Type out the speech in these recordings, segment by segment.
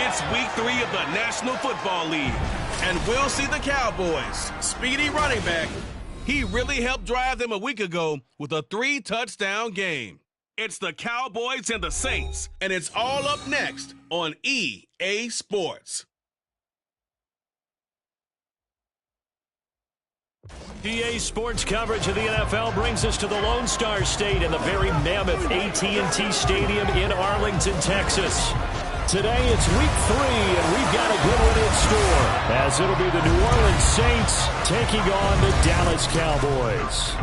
It's week 3 of the National Football League, and we'll see the Cowboys' speedy running back. He really helped drive them a week ago with a 3-touchdown game. It's the Cowboys and the Saints, and it's all up next on EA Sports. EA Sports coverage of the NFL brings us to the Lone Star State and the very mammoth AT&T Stadium in Arlington, Texas. Today it's week 3, and we've got a good one in store, as it'll be the New Orleans Saints taking on the Dallas Cowboys.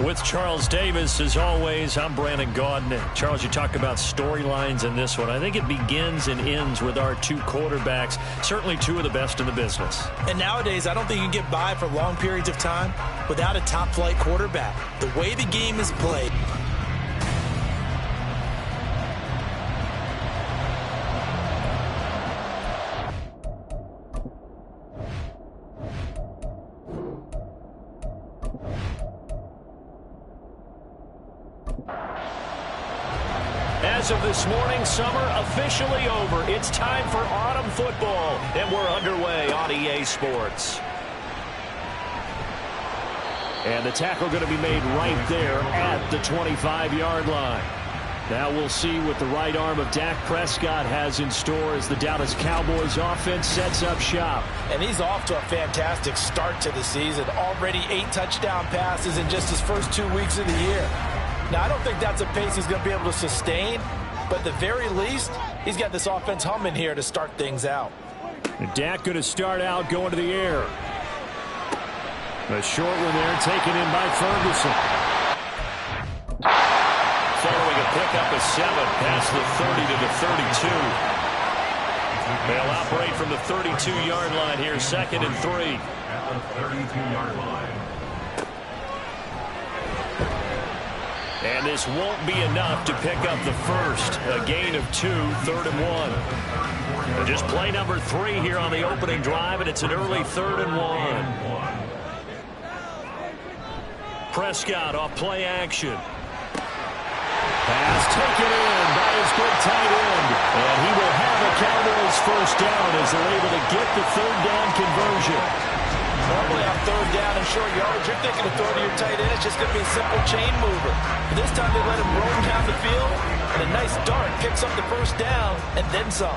With Charles Davis, as always, I'm Brandon Gaudin. Charles, you talk about storylines in this one. I think it begins and ends with our two quarterbacks, certainly two of the best in the business. And nowadays, I don't think you can get by for long periods of time without a top-flight quarterback. The way the game is played. As of this morning, summer officially over. It's time for autumn football, and we're underway on EA Sports. And the tackle going to be made right there at the 25-yard line. Now we'll see what the right arm of Dak Prescott has in store as the Dallas Cowboys offense sets up shop. And he's off to a fantastic start to the season. Already 8 touchdown passes in just his first 2 weeks of the year. Now, I don't think that's a pace he's going to be able to sustain, but at the very least, he's got this offense humming here to start things out. And Dak going to start out going to the air. A short one there taken in by Ferguson. Following a pickup of 7 past the 30 to the 32. They'll operate from the 32-yard line here, 2nd and 3. At the 32-yard line. And this won't be enough to pick up the first. A gain of 2, 3rd and 1. And just play number 3 here on the opening drive, and it's an early 3rd and 1. Prescott off play action. Pass taken in by his good tight end. And he will have a Cowboys first down as they're able to get the 3rd down conversion. Normally on 3rd down and short yardage, you're thinking of throwing to your tight end. It's just going to be a simple chain mover. But this time they let him roam down the field, and a nice dart picks up the first down and then some.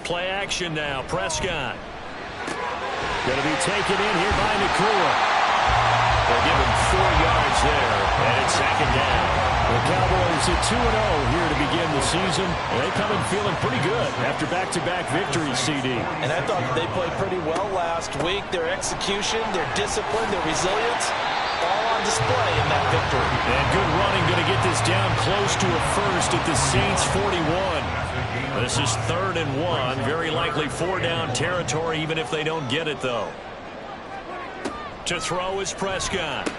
Play action now. Prescott. Going to be taken in here by Nakua. They'll give him 4 yards there, and it's 2nd down. The Cowboys at 2-0 here to begin the season. They come in feeling pretty good after back-to-back victories, CD. And I thought they played pretty well last week. Their execution, their discipline, their resilience, all on display in that victory. And good running, going to get this down close to a first at the Saints 41. This is 3rd and 1. Very likely 4-down territory, even if they don't get it, though. To throw is Prescott.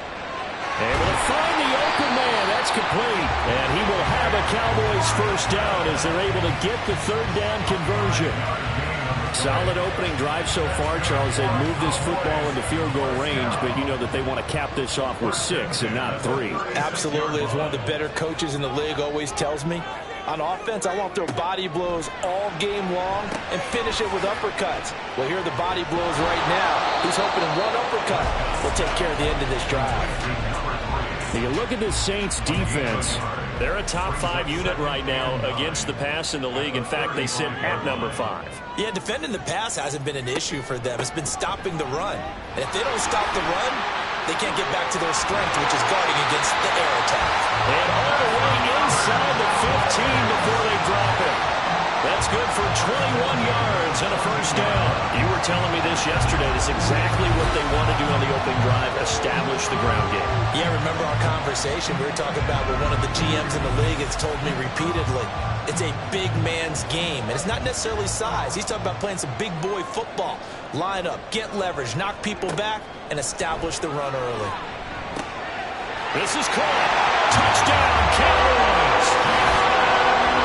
Able to find the open man. That's complete. And he will have a Cowboys first down as they're able to get the 3rd down conversion. Solid opening drive so far, Charles. They've moved this football into field goal range, but you know that they want to cap this off with 6 and not 3. Absolutely. As one of the better coaches in the league always tells me, on offense, I want to throw body blows all game long and finish it with uppercuts. Well, here are the body blows right now. He's hoping in one uppercut will take care of the end of this drive. You look at the Saints defense. They're a top 5 unit right now against the pass in the league. In fact, they sit at number 5. Yeah, defending the pass hasn't been an issue for them. It's been stopping the run. And if they don't stop the run, they can't get back to their strength, which is guarding against the air attack. And all the way inside the 15 before they drop it. That's good for 21 yards and a first down. You were telling me this yesterday. That's exactly what they want to do on the opening drive, establish the ground game. Yeah, remember our conversation? We were talking about what one of the GMs in the league has told me repeatedly. It's a big man's game, and it's not necessarily size. He's talking about playing some big boy football. Line up, get leverage, knock people back, and establish the run early. This is caught. Touchdown, Cowboys.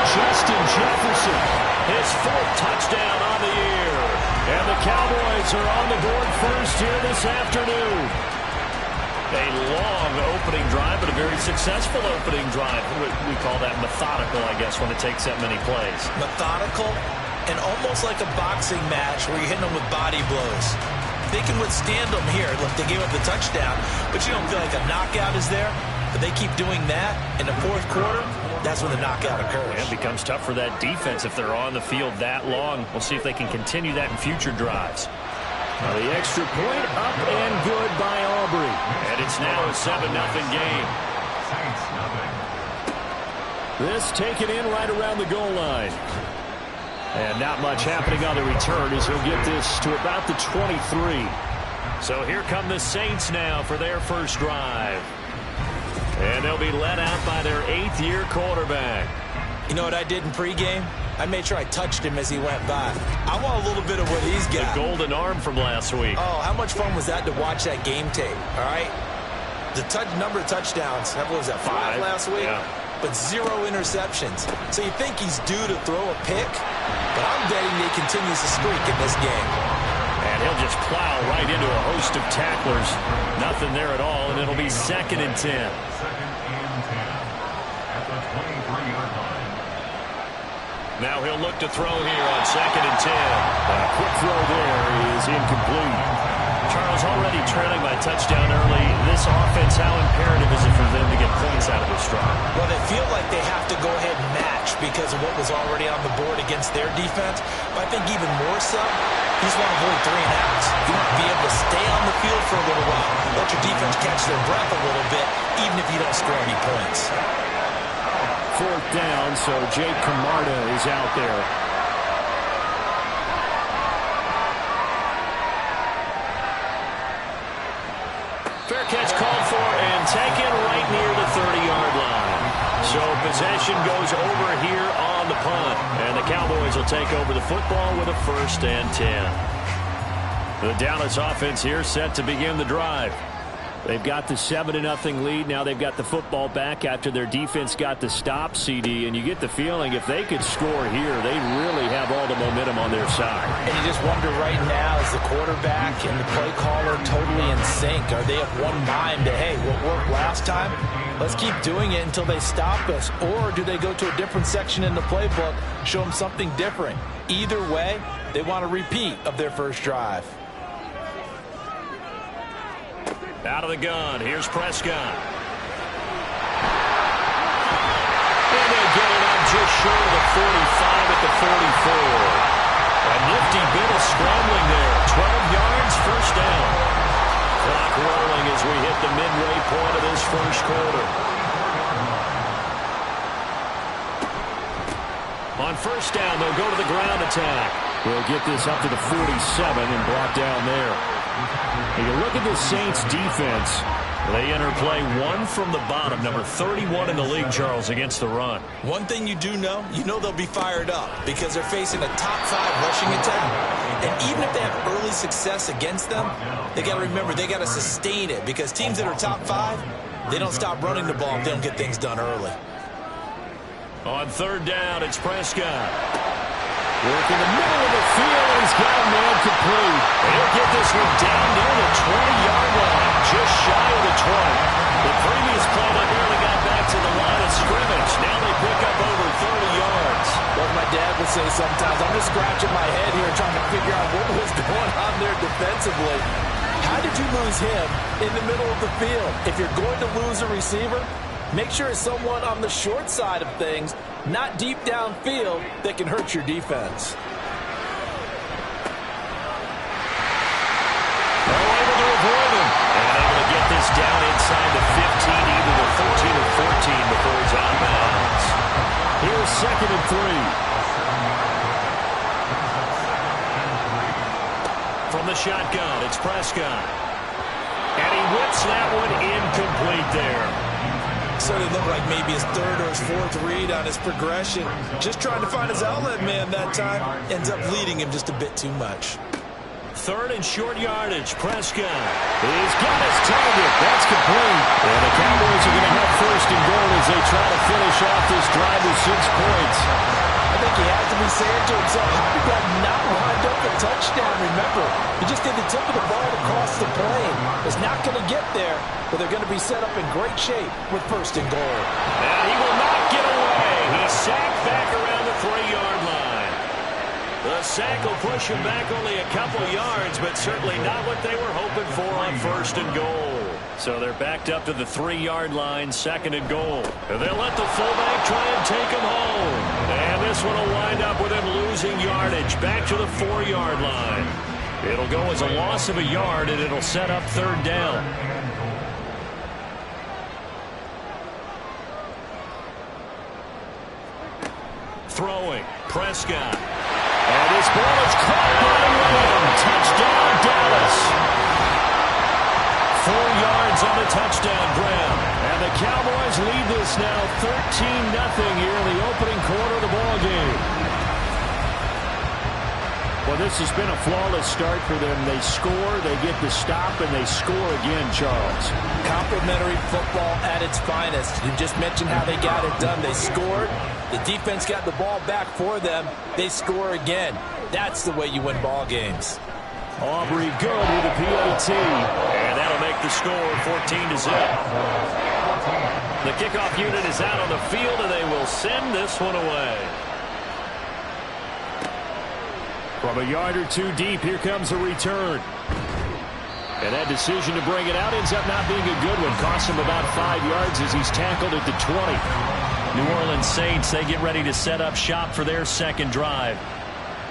Justin Jefferson, his 4th touchdown on the year. And the Cowboys are on the board first here this afternoon. A long opening drive, but a very successful opening drive. We call that methodical, I guess, when it takes that many plays. Methodical and almost like a boxing match where you're hitting them with body blows. They can withstand them here. Look, they gave up the touchdown, but you don't feel like a knockout is there. But they keep doing that in the 4th quarter. That's when the knockout occurs. Yeah, it becomes tough for that defense if they're on the field that long. We'll see if they can continue that in future drives. The extra point up and good by Aubrey. And it's now a 7-0 game. This taken in right around the goal line. And not much happening on the return as he'll get this to about the 23. So here come the Saints now for their first drive. And they'll be led out by their 8th-year quarterback. You know what I did in pregame? I made sure I touched him as he went by. I want a little bit of what he's got. The golden arm from last week. Oh, how much fun was that to watch that game tape, all right? The number of touchdowns, what was that, 5 last week? Yeah. But 0 interceptions. So you think he's due to throw a pick? But I'm betting he continues to streak in this game. And he'll just plow right into a host of tacklers. Nothing there at all, and it'll be 2nd and 10. Now he'll look to throw here on 2nd and 10. A quick throw there is incomplete. Charles, already trailing by touchdown early. This offense, how imperative is it for them to get points out of this drive? Well, they feel like they have to go ahead and match because of what was already on the board against their defense. But I think even more so, you just want to avoid 3 and outs. You want to be able to stay on the field for a little while. Let your defense catch their breath a little bit, even if you don't score any points. 4th down, so Jake Camarda is out there. Fair catch called for and taken right near the 30-yard line. So possession goes over here on the punt. And the Cowboys will take over the football with a 1st and 10. The Dallas offense here set to begin the drive. They've got the 7-0 lead. Now they've got the football back after their defense got the stop, CD. And you get the feeling if they could score here, they really have all the momentum on their side. And you just wonder right now, is the quarterback and the play caller totally in sync? Are they of one mind to, hey, what worked last time? Let's keep doing it until they stop us. Or do they go to a different section in the playbook, show them something different? Either way, they want a repeat of their first drive. Out of the gun, here's Prescott. And they get it up just short of the 45 at the 44. A nifty bit of scrambling there. 12 yards, first down. Clock rolling as we hit the midway point of this first quarter. On first down, they'll go to the ground attack. We'll get this up to the 47 and brought down there. When you look at the Saints defense, they enter play 1 from the bottom, number 31 in the league, Charles, against the run. One thing you do know, they'll be fired up because they're facing a top 5 rushing attack. And even if they have early success against them, they got to remember they got to sustain it because teams that are top 5, they don't stop running the ball if they don't get things done early. On third down, it's Prescott. Work in the middle of the field. He's got a man complete. He'll get this one down near the 20-yard line, just shy of the 20. The previous play, they barely got back to the line of scrimmage. Now they pick up over 30 yards. What my dad would say sometimes, I'm just scratching my head here trying to figure out what was going on there defensively. How did you lose him in the middle of the field? If you're going to lose a receiver, Make sure it's someone on the short side of things, not deep downfield, that can hurt your defense. Able to avoid him. And able to get this down inside the 15, either the 13 or 14 before he's out of bounds. Here's 2nd and 3. From the shotgun, it's Prescott. And he whips that one incomplete there. So it looked like maybe his 3rd or his 4th read on his progression. Just trying to find his outlet man that time. Ends up leading him just a bit too much. 3rd and short yardage. Prescott. He's got his target. That's complete. And the Cowboys are going to have 1st and goal as they try to finish off this drive with 6 points. I think he has to be saying to himself, how did that not wind up a touchdown? Remember, he just did the tip of the ball across the plane. It's not going to get there, but they're going to be set up in great shape with 1st and goal. And he will not get away. He's sacked back around the 3-yard line. The sack will push him back only a couple yards, but certainly not what they were hoping for on 1st and goal. So they're backed up to the 3-yard line, 2nd and goal. And they'll let the fullback try and take him home. And this one will wind up with him losing yardage back to the 4-yard line. It'll go as a loss of a yard, and it'll set up 3rd down. Throwing, Prescott. And this ball is caught by Williams. Touchdown, Dallas. 4 yards on the touchdown grab. And the Cowboys lead this now 13-0 here in the opening quarter of the ball game. Well, this has been a flawless start for them. They score, they get the stop, and they score again, Charles. Complimentary football at its finest. You just mentioned how they got it done. They scored. The defense got the ball back for them. They score again. That's the way you win ball games. Aubrey good with a PAT. And that'll make the score 14-0. The kickoff unit is out on the field, and they will send this one away. From a yard or 2 deep, here comes a return. And that decision to bring it out ends up not being a good one. Costs him about 5 yards as he's tackled at the 20. New Orleans Saints, they get ready to set up shop for their 2nd drive.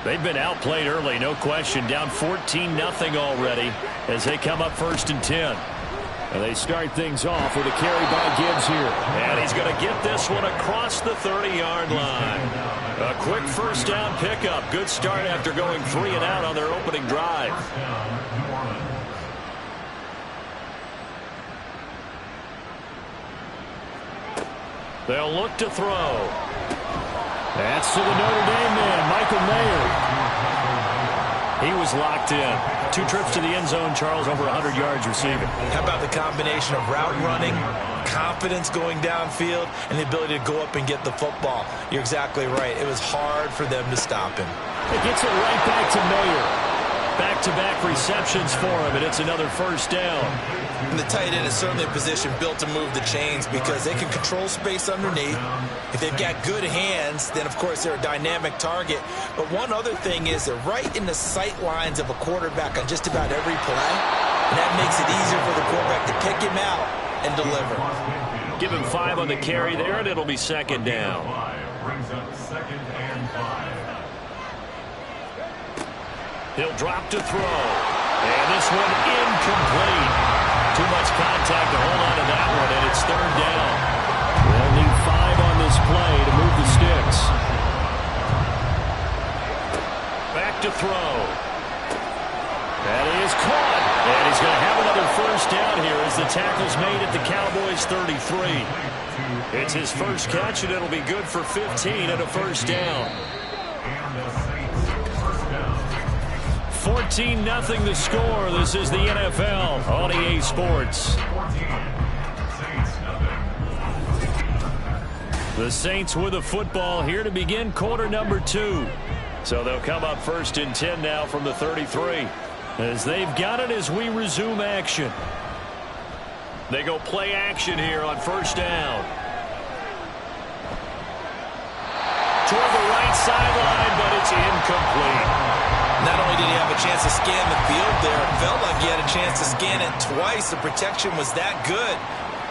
They've been outplayed early, no question. Down 14-0 already as they come up 1st and 10. And they start things off with a carry by Gibbs here. And he's going to get this one across the 30-yard line. A quick 1st down pickup. Good start after going 3 and out on their opening drive. They'll look to throw. That's to the Notre Dame man, Michael Mayer. He was locked in. 2 trips to the end zone, Charles, over 100 yards receiving. How about the combination of route running, confidence going downfield, and the ability to go up and get the football? You're exactly right. It was hard for them to stop him. It gets it right back to Mayer. Back-to-back receptions for him, and it's another 1st down. And the tight end is certainly a position built to move the chains because they can control space underneath. If they've got good hands, then of course they're a dynamic target. But one other thing is they're right in the sight lines of a quarterback on just about every play. And that makes it easier for the quarterback to pick him out and deliver. Give him 5 on the carry there, and it'll be 2nd down. Brings up 2nd and 5. He'll drop to throw. And this one incomplete. Too much contact to hold on to that one, and it's 3rd down. They'll need 5 on this play to move the sticks. Back to throw. That is caught. And he's going to have another 1st down here as the tackle's made at the Cowboys' 33. It's his first catch, and it'll be good for 15 and a 1st down. 14-0 the score. This is the NFL on EA Sports. The Saints with the football here to begin quarter number 2. So they'll come up 1st and 10 now from the 33. As they've got it as we resume action. They go play action here on 1st down. Toward the right sideline, but it's incomplete. Not only did he have a chance to scan the field there, it felt like he had a chance to scan it twice. The protection was that good.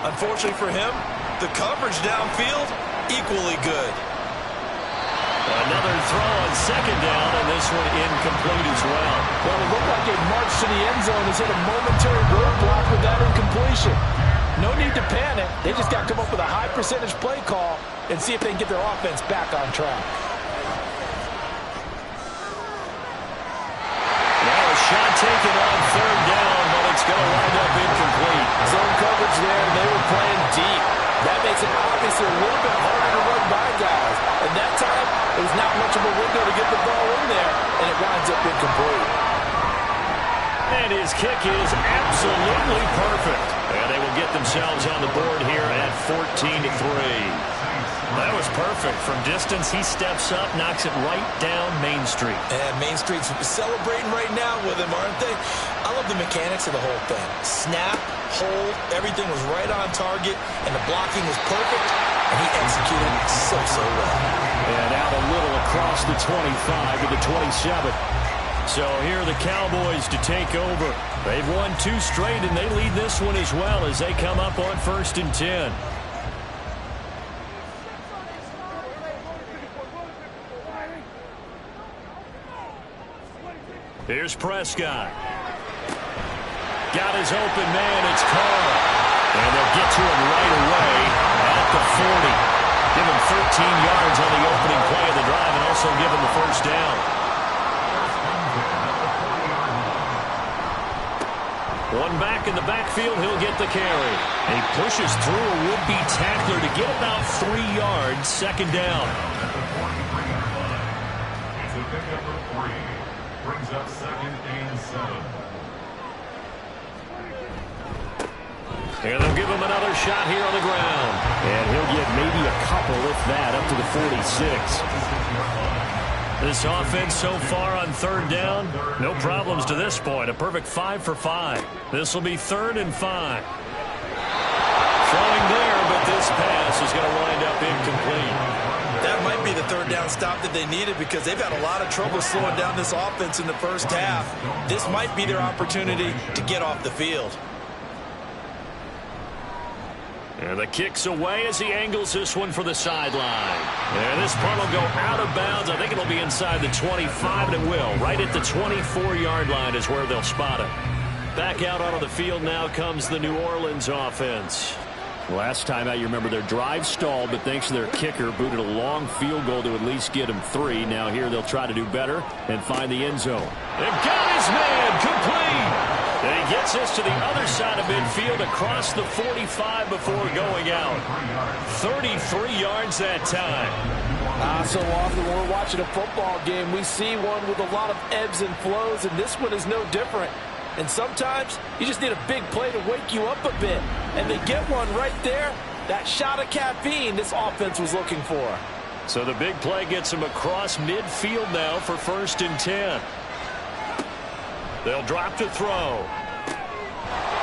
Unfortunately for him, the coverage downfield, equally good. Another throw on second down, and this one incomplete as well. Well, it looked like a march to the end zone has hit a momentary roadblock with that incompletion. No need to panic. They just got to come up with a high percentage play call and see if they can get their offense back on track. Now a shot taken on third down, but it's going to wind up incomplete. Zone coverage there, and they were playing deep. That makes it obviously a little bit harder to run by guys. And that time, it was not much of a window to get the ball in there, and it winds up incomplete. And his kick is absolutely perfect. And they will get themselves on the board here at 14-3. That was perfect. From distance, he steps up, knocks it right down Main Street. And Main Street's celebrating right now with him, aren't they? I love the mechanics of the whole thing. Snap, hold, everything was right on target, and the blocking was perfect, and he executed so well. And out a little across the 25 to the 27. So here are the Cowboys to take over. They've won 2 straight, and they lead this one as well as they come up on 1st and 10. Here's Prescott. Got his open man. It's Carr. And they'll get to him right away at the 40. Give him 13 yards on the opening play of the drive and also give him the first down. One back in the backfield, he'll get the carry. He pushes through a would-be tackler to get about 3 yards, second down. It's a pickup of 3. Brings up 2nd and 7. And they'll give him another shot here on the ground. And he'll get maybe a couple, if that, up to the 46. This offense so far on third down, no problems to this point. A perfect 5 for 5. This will be 3rd and 5. Throwing there, but this pass is going to wind up incomplete. That might be the 3rd down stop that they needed because they've had a lot of trouble slowing down this offense in the first half. This might be their opportunity to get off the field. And the kick's away as he angles this one for the sideline. And this punt will go out of bounds. I think it'll be inside the 25, and it will. Right at the 24-yard line is where they'll spot it. Back out onto the field now comes the New Orleans offense. Last time out, you remember their drive stalled, but thanks to their kicker, booted a long field goal to at least get them 3. Now here they'll try to do better and find the end zone. They've got his man complete. And he gets us to the other side of midfield across the 45 before going out. 33 yards that time. So often when we're watching a football game, we see one with a lot of ebbs and flows, and this one is no different. And sometimes you just need a big play to wake you up a bit. And they get one right there. That shot of caffeine this offense was looking for. So the big play gets them across midfield now for 1st and 10. They'll drop to throw.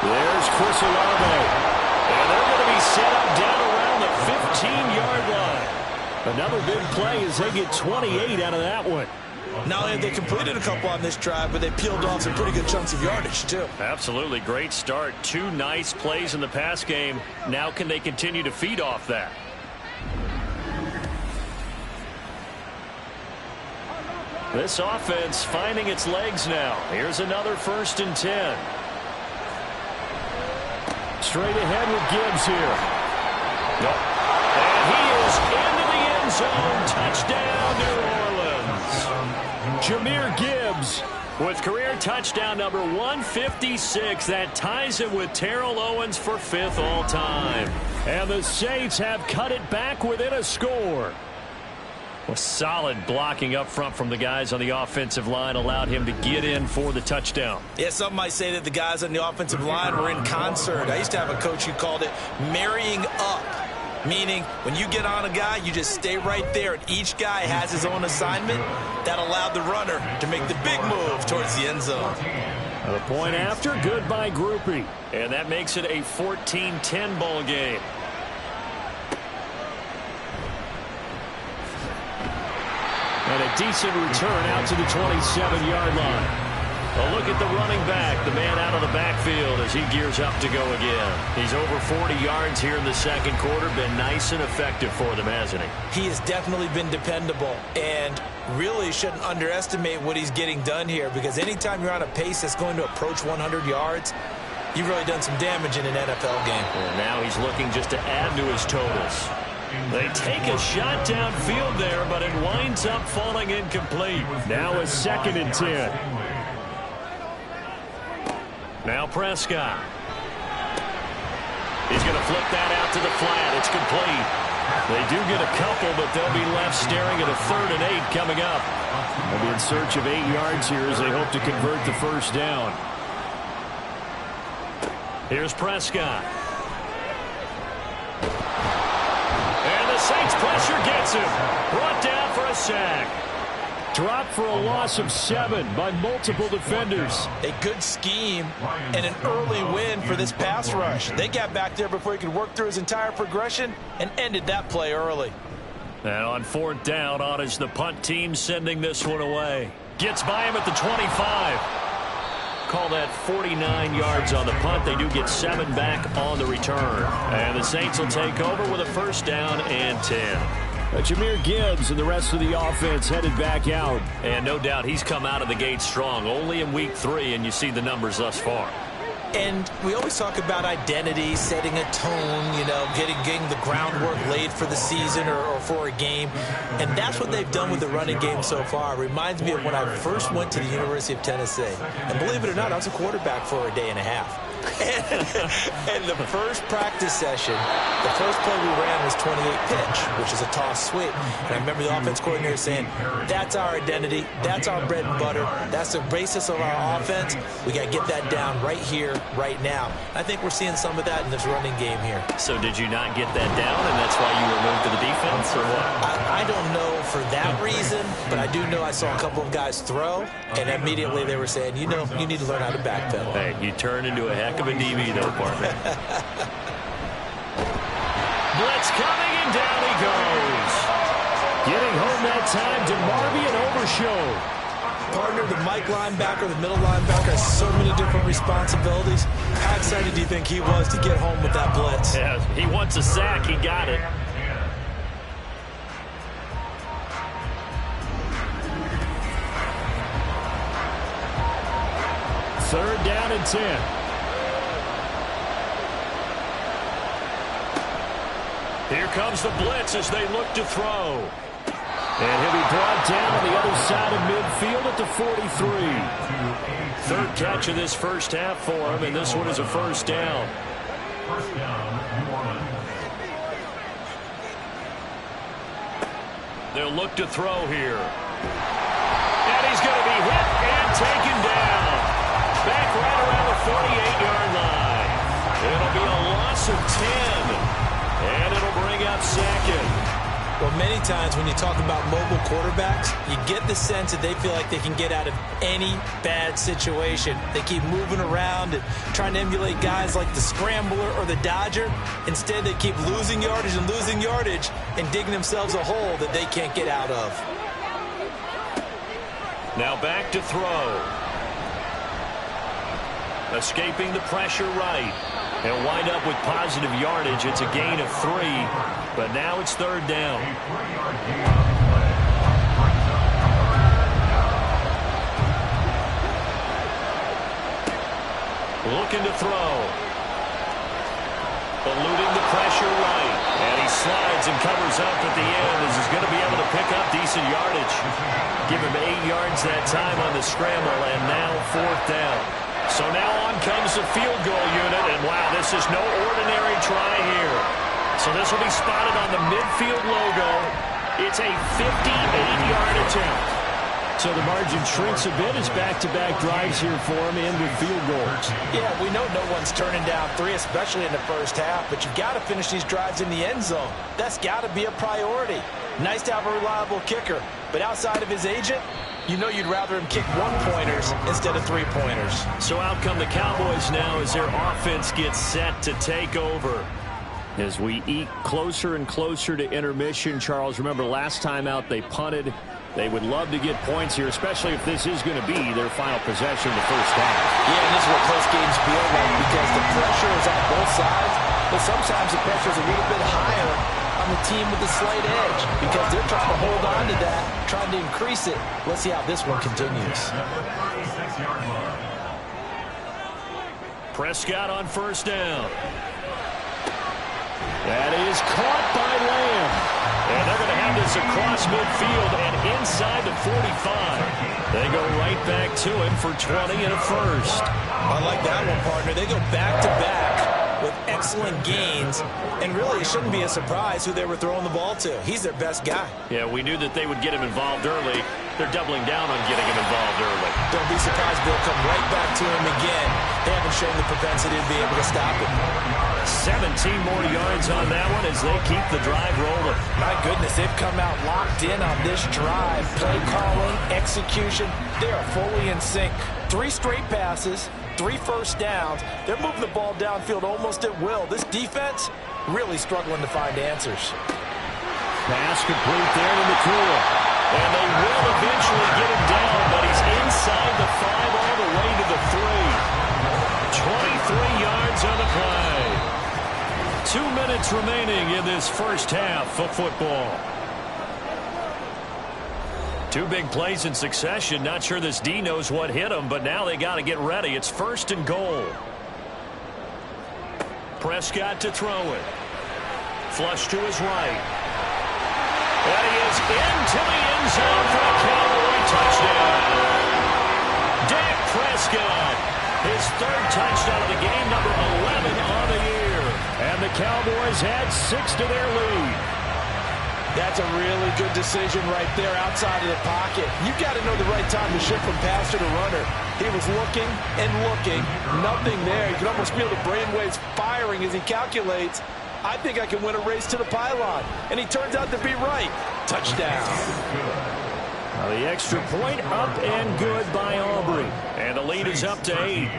There's Chris Olave. And they're going to be set up down around the 15-yard line. Another big play as they get 28 out of that one. Not only have they completed a couple on this drive, but they peeled off some pretty good chunks of yardage, too. Absolutely. Great start. 2 nice plays in the pass game. Now can they continue to feed off that? This offense finding its legs now. Here's another 1st and 10. Straight ahead with Gibbs here. Nope. And he is into the end zone. Touchdown, New Orleans. Jahmyr Gibbs with career touchdown number 156. That ties him with Terrell Owens for 5th all time. And the Saints have cut it back within a score. Well, solid blocking up front from the guys on the offensive line allowed him to get in for the touchdown. Yeah, some might say that the guys on the offensive line were in concert. I used to have a coach who called it marrying up, meaning when you get on a guy, you just stay right there, and each guy has his own assignment. That allowed the runner to make the big move towards the end zone. A point after, good by Groupie. And that makes it a 14-10 ball game. And a decent return out to the 27-yard line. A look at the running back, the man out of the backfield as he gears up to go again. He's over 40 yards here in the second quarter. Been nice and effective for them, hasn't he? He has definitely been dependable, and really shouldn't underestimate what he's getting done here, because anytime you're on a pace that's going to approach 100 yards, you've really done some damage in an NFL game. And now he's looking just to add to his totals. They take a shot downfield there, but it winds up falling incomplete. Now a 2nd and 10. Now Prescott. He's going to flip that out to the flat. It's complete. They do get a couple, but they'll be left staring at a 3rd and 8 coming up. They'll be in search of 8 yards here as they hope to convert the first down. Here's Prescott. And the Saints pressure gets him. Brought down for a sack. Dropped for a loss of 7 by multiple defenders. A good scheme and an early win for this pass rush. They got back there before he could work through his entire progression and ended that play early. And on 4th down, on is the punt team sending this one away. Gets by him at the 25. Call that 49 yards on the punt. They do get 7 back on the return. And the Saints will take over with a 1st down and 10. Jahmyr Gibbs and the rest of the offense headed back out. And no doubt he's come out of the gate strong. Only in week 3, and you see the numbers thus far. And we always talk about identity, setting a tone, you know, getting the groundwork laid for the season or for a game. And that's what they've done with the running game so far. It reminds me of when I first went to the University of Tennessee. And believe it or not, I was a quarterback for a day and a half. And the first practice session, the first play we ran was 28 pitch, which is a toss sweep. And I remember the offense coordinator saying, that's our identity, that's our bread and butter, that's the basis of our offense. We got to get that down right here, right now. I think we're seeing some of that in this running game here. So did you not get that down, and that's why you were moved to the defense, or what? I don't know for that reason, but I do know I saw a couple of guys throw, and immediately they were saying, you know, you need to learn how to backpedal. Hey, you turn into a heck of a DB, though, partner. Blitz coming, and down he goes. Getting home that time to Marby and Overshow. Partner, the Mike linebacker, the middle linebacker, has so many different responsibilities. How excited do you think he was to get home with that blitz? Yeah, he wants a sack. He got it. Third down and 10. Here comes the blitz as they look to throw. And he'll be brought down on the other side of midfield at the 43. Third catch of this first half for him, and this one is a 1st down. First down, New Orleans. They'll look to throw here. And he's going to be hit and taken down. Back right around the 48-yard line. It'll be a loss of 10. And it'll bring up 2nd. Well, many times when you talk about mobile quarterbacks, you get the sense that they feel like they can get out of any bad situation. They keep moving around and trying to emulate guys like the Scrambler or the Dodger. Instead, they keep losing yardage and digging themselves a hole that they can't get out of. Now back to throw. Escaping the pressure right. He'll wind up with positive yardage. It's a gain of 3, but now it's 3rd down. Looking to throw. Eluding the pressure right. And he slides and covers up at the end as he's going to be able to pick up decent yardage. Give him 8 yards that time on the scramble, and now 4th down. So now on comes the field goal unit, and wow, this is no ordinary try here. So this will be spotted on the midfield logo. It's a 58-yard attempt. So the margin shrinks a bit as back-to-back drives here for him and with field goals. Yeah, we know no one's turning down 3, especially in the first half, but you got to finish these drives in the end zone. That's got to be a priority. Nice to have a reliable kicker, but outside of his agent, you know you'd rather him kick 1-pointers instead of 3-pointers. So out come the Cowboys now as their offense gets set to take over. As we eke closer and closer to intermission, Charles, remember last time out they punted They would love to get points here, especially if this is going to be their final possession of the first half. Yeah, and this is what close games feel like because the pressure is on both sides, but sometimes the pressure is a little bit higher on the team with the slight edge because they're trying to hold on to that, trying to increase it. Let's see how this one continues. Prescott on first down. That is caught by Lamb. And they're going to have this across midfield and inside the 45. They go right back to him for 20 and a first. I like that one, partner. They go back-to-back with excellent gains, and really it shouldn't be a surprise who they were throwing the ball to. He's their best guy. Yeah, we knew that they would get him involved early. They're doubling down on getting him involved early. Don't be surprised they'll come right back to him again. They haven't shown the propensity to be able to stop him. 17 more yards on that one as they keep the drive rolling. My goodness, they've come out locked in on this drive. Play calling, execution, they are fully in sync. 3 straight passes, 3 first downs. They're moving the ball downfield almost at will. This defense really struggling to find answers. Pass complete there to Matua. And they will eventually get him down, but he's inside the 5 all the way to the 3. 23 yards on the play. 2 minutes remaining in this first half of football. 2 big plays in succession. Not sure this D knows what hit him, but now they got to get ready. It's 1st and goal. Prescott to throw it. Flush to his right. And he is into the end zone for a Cowboy touchdown. Dak Prescott, his 3rd touchdown of the game, number 11 on the year. And the Cowboys add 6 to their lead. That's a really good decision right there outside of the pocket. You've got to know the right time to shift from passer to runner. He was looking and looking, nothing there. You can almost feel the brainwaves firing as he calculates, I think I can win a race to the pylon. And he turns out to be right. Touchdown. Now the extra point up and good by Aubrey. And the lead is up to 8.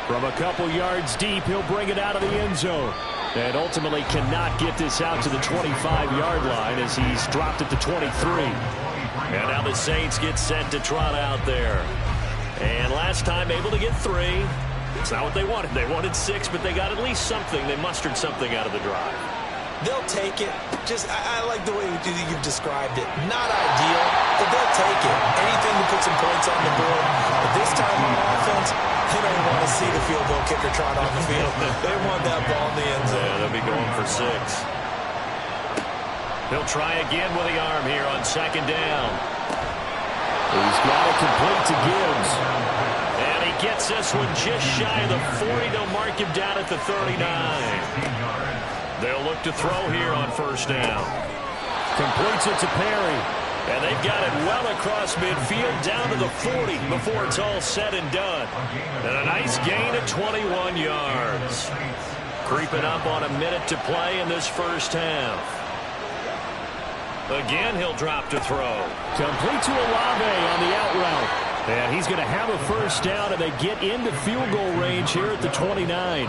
From a couple yards deep, he'll bring it out of the end zone. And ultimately cannot get this out to the 25-yard line as he's dropped it to 23. And now the Saints get set to trot out there. And last time able to get 3. It's not what they wanted. They wanted 6, but they got at least something. They mustered something out of the drive. They'll take it. I like the way you've described it. Not ideal, but they'll take it. Anything to put some points on the board. But this time on offense, they don't want to see the field goal kicker trot on the field. They want that ball in the end zone. Yeah, they'll be going for 6. He'll try again with the arm here on 2nd down. He's got it complete to Gibbs. And he gets this one just shy of the 40. They'll mark him down at the 39. They'll look to throw here on 1st down. Completes it to Perry. And they've got it well across midfield down to the 40 before it's all said and done. And a nice gain of 21 yards. Creeping up on a minute to play in this first half. Again, he'll drop to throw. Complete to Olave on the out route. And he's going to have a first down, and they get into field goal range here at the 29.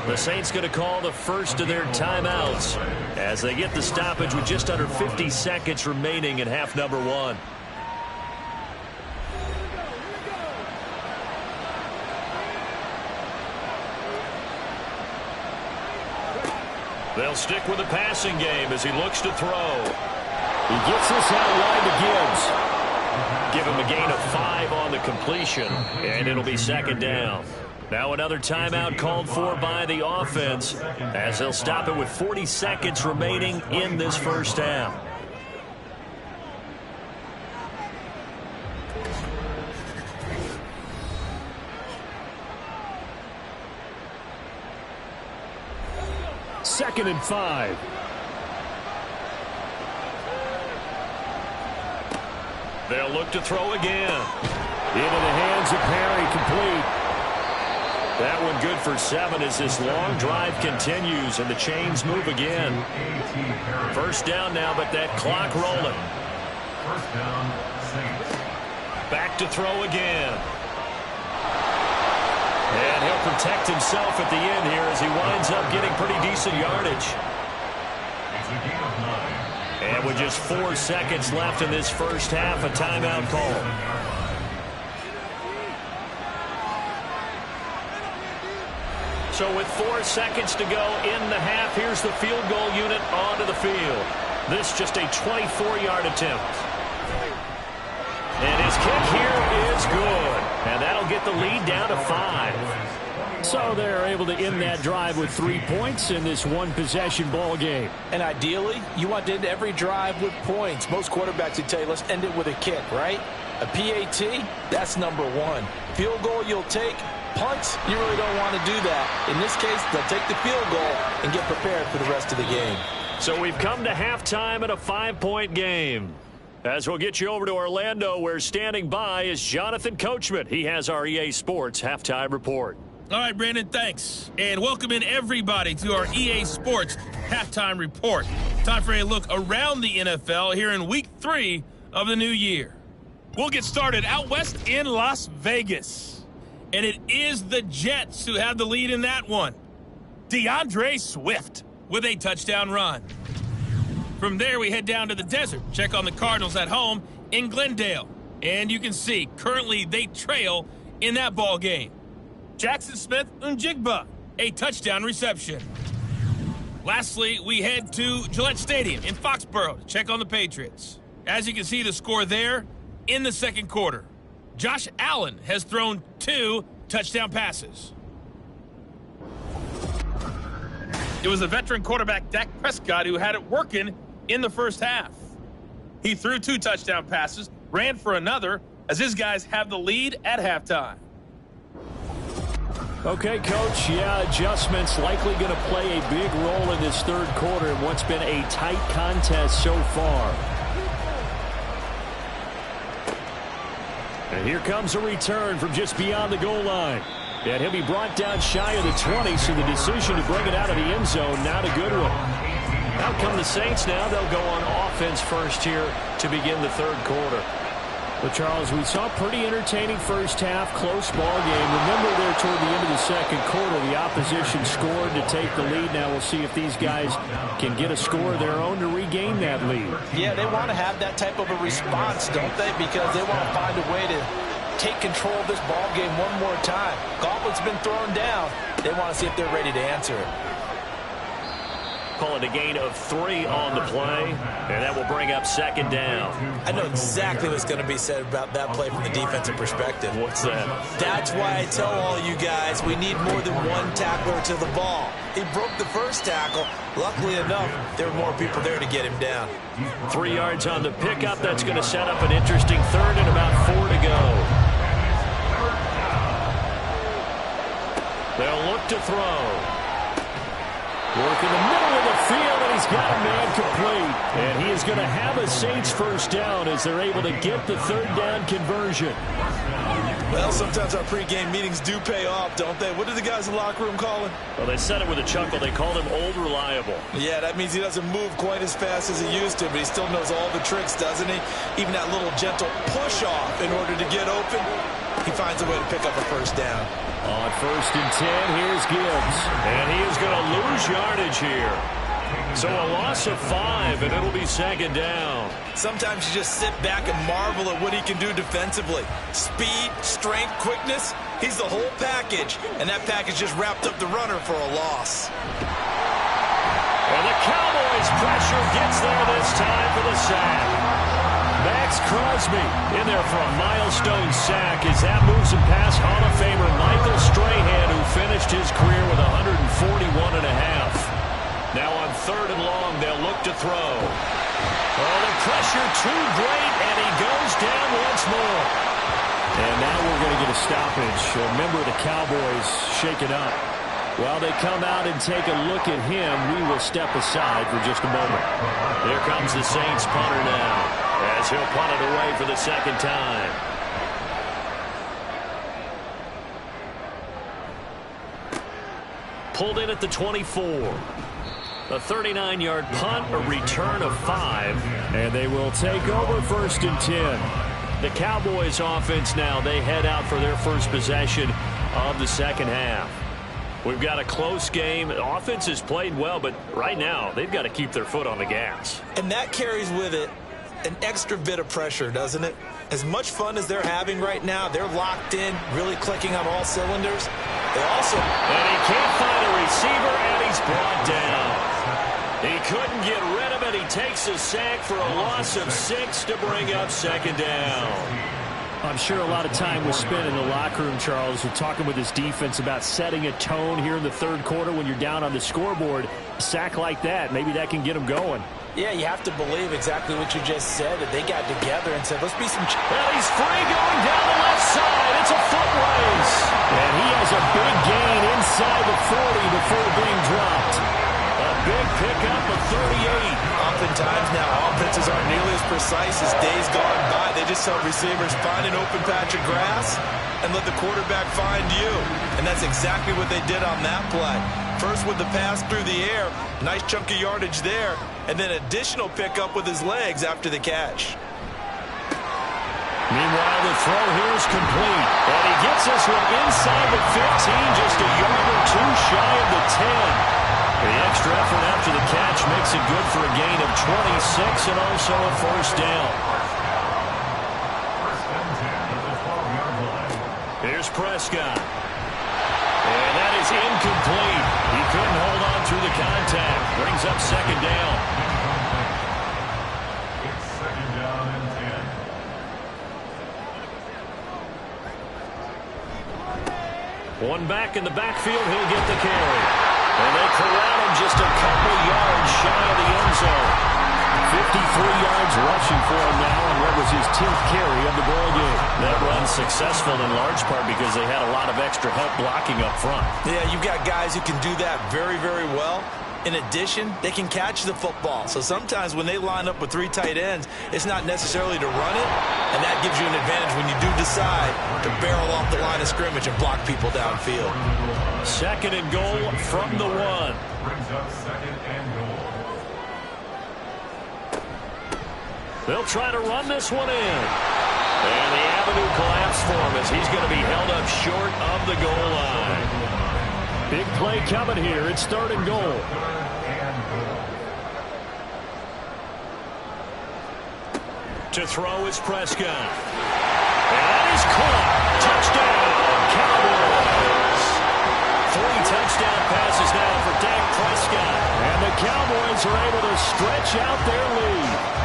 The Saints going to call the first of their timeouts as they get the stoppage with just under 50 seconds remaining in half number 1. They'll stick with the passing game as he looks to throw. He gets this out wide to Gibbs. Give him a gain of 5 on the completion, and it'll be 2nd down. Now another timeout called for by the offense as they'll stop it with 40 seconds remaining in this first half. Second and 5. They'll look to throw again. Into the hands of Perry, complete. That one good for 7 as this long drive continues and the chains move again. First down now, but that clock rolling. First down, Saints. Back to throw again. And he'll protect himself at the end here as he winds up getting pretty decent yardage. It's a gain of 9. And with just 4 seconds left in this first half, a timeout call. So with 4 seconds to go in the half, here's the field goal unit onto the field. This just a 24-yard attempt. And his kick here is good. And that'll get the lead down to 5. So they're able to end that drive with 3 points in this one-possession ball game. And ideally, you want to end every drive with points. Most quarterbacks would tell you, let's end it with a kick, right? A PAT, that's number 1. Field goal you'll take. Punts, you really don't want to do that. In this case, they'll take the field goal and get prepared for the rest of the game. So we've come to halftime at a 5-point game. As we'll get you over to Orlando, where standing by is Jonathan Coachman. He has our EA Sports halftime report. All right, Brandon, thanks. And welcome in everybody to our EA Sports halftime report. Time for a look around the NFL here in week 3 of the new year. We'll get started out west in Las Vegas. And it is the Jets who have the lead in that one. DeAndre Swift with a touchdown run. From there, we head down to the desert. Check on the Cardinals at home in Glendale. And you can see, currently they trail in that ball game. Jackson Smith-Njigba, a touchdown reception. Lastly, we head to Gillette Stadium in Foxborough to check on the Patriots. As you can see, the score there in the second quarter. Josh Allen has thrown 2 touchdown passes. It was the veteran quarterback Dak Prescott who had it working in the first half. He threw 2 touchdown passes, ran for another, as his guys have the lead at halftime. Okay, Coach, adjustments likely going to play a big role in this third quarter in what's been a tight contest so far. And here comes a return from just beyond the goal line. And he'll be brought down shy of the 20, so the decision to bring it out of the end zone, not a good one. Out come the Saints now. They'll go on offense first here to begin the third quarter. But, Charles, we saw a pretty entertaining first half, close ball game. Remember there toward the end of the second quarter, the opposition scored to take the lead. Now we'll see if these guys can get a score of their own to regain that lead. Yeah, they want to have that type of a response, don't they? Because they want to find a way to take control of this ball game one more time. Gauntlet's been thrown down. They want to see if they're ready to answer it. Call it a gain of 3 on the play, and that will bring up second down. I know exactly what's going to be said about that play from the defensive perspective. What's that? That's why I tell all you guys we need more than one tackler to the ball. He broke the first tackle. Luckily enough, there were more people there to get him down. 3 yards on the pickup. That's going to set up an interesting third and about 4 to go. They'll look to throw. Work in the middle of the field, and he's got a man complete. And he is going to have a Saints first down as they're able to get the third down conversion. Well, sometimes our pregame meetings do pay off, don't they? What do the guys in the locker room call him? Well, they said it with a chuckle. They called him Old Reliable. Yeah, that means he doesn't move quite as fast as he used to, but he still knows all the tricks, doesn't he? Even that little gentle push-off in order to get open, he finds a way to pick up a first down. On 1st and 10, here's Gibbs. And he is going to lose yardage here. So a loss of 5, and it'll be second down. Sometimes you just sit back and marvel at what he can do defensively. Speed, strength, quickness, he's the whole package. And that package just wrapped up the runner for a loss. And the Cowboys' pressure gets there this time for the sack. Max Crosby in there for a milestone sack as that moves him past Hall of Famer Michael Strahan, who finished his career with 141.5. Now on 3rd and long, they'll look to throw. Oh, the pressure too great, and he goes down once more. And now we're going to get a stoppage. Remember, the Cowboys shaken up. While they come out and take a look at him, we will step aside for just a moment. Here comes the Saints punter now, as he'll punt it away for the second time. Pulled in at the 24. A 39-yard punt, a return of 5. And they will take over 1st and 10. The Cowboys offense now, they head out for their first possession of the second half. We've got a close game. The offense has played well, but right now they've got to keep their foot on the gas. And that carries with it an extra bit of pressure, doesn't it? As much fun as they're having right now, they're locked in, really clicking on all cylinders. They also... And he can't find a receiver, and he's brought down. He couldn't get rid of it. He takes a sack for a loss of 6 to bring up second down. I'm sure a lot of time was spent in the locker room, Charles, and talking with his defense about setting a tone here in the third quarter when you're down on the scoreboard. A sack like that, maybe that can get them going. Yeah, you have to believe exactly what you just said, that they got together and said, let's be some... Well, he's free going down the left side. It's a foot race. And he has a big gain inside the 40 before being dropped. A big pickup of 38. Oftentimes now, offenses aren't nearly as precise as days gone by. They just tell receivers, find an open patch of grass and let the quarterback find you. And that's exactly what they did on that play. First with the pass through the air, nice chunk of yardage there, and then additional pickup with his legs after the catch. Meanwhile, the throw here is complete. And he gets this one inside the 15, just a yard or two shy of the 10. The extra effort after the catch makes it good for a gain of 26 and also a first down. Here's Prescott. And that is incomplete. He couldn't hold on through the contact. Brings up second down. It's second down and 10. One back in the backfield. He'll get the carry. And they corral him just a couple yards shy of the end zone. 53 yards rushing for him now, and what was his 10th carry of the ball game. That run successful in large part because they had a lot of extra help blocking up front. Yeah, you've got guys who can do that very, very well. In addition, they can catch the football. So sometimes when they line up with 3 tight ends, it's not necessarily to run it, and that gives you an advantage when you do decide to barrel off the line of scrimmage and block people downfield. Second and goal from the 1. Brings up second and goal. They'll try to run this one in. And the avenue collapsed for him as he's going to be held up short of the goal line. Big play coming here. It's third and goal. To throw is Prescott. And that is caught. Touchdown, Cowboys. 3 touchdown passes now for Dak Prescott. And the Cowboys are able to stretch out their lead.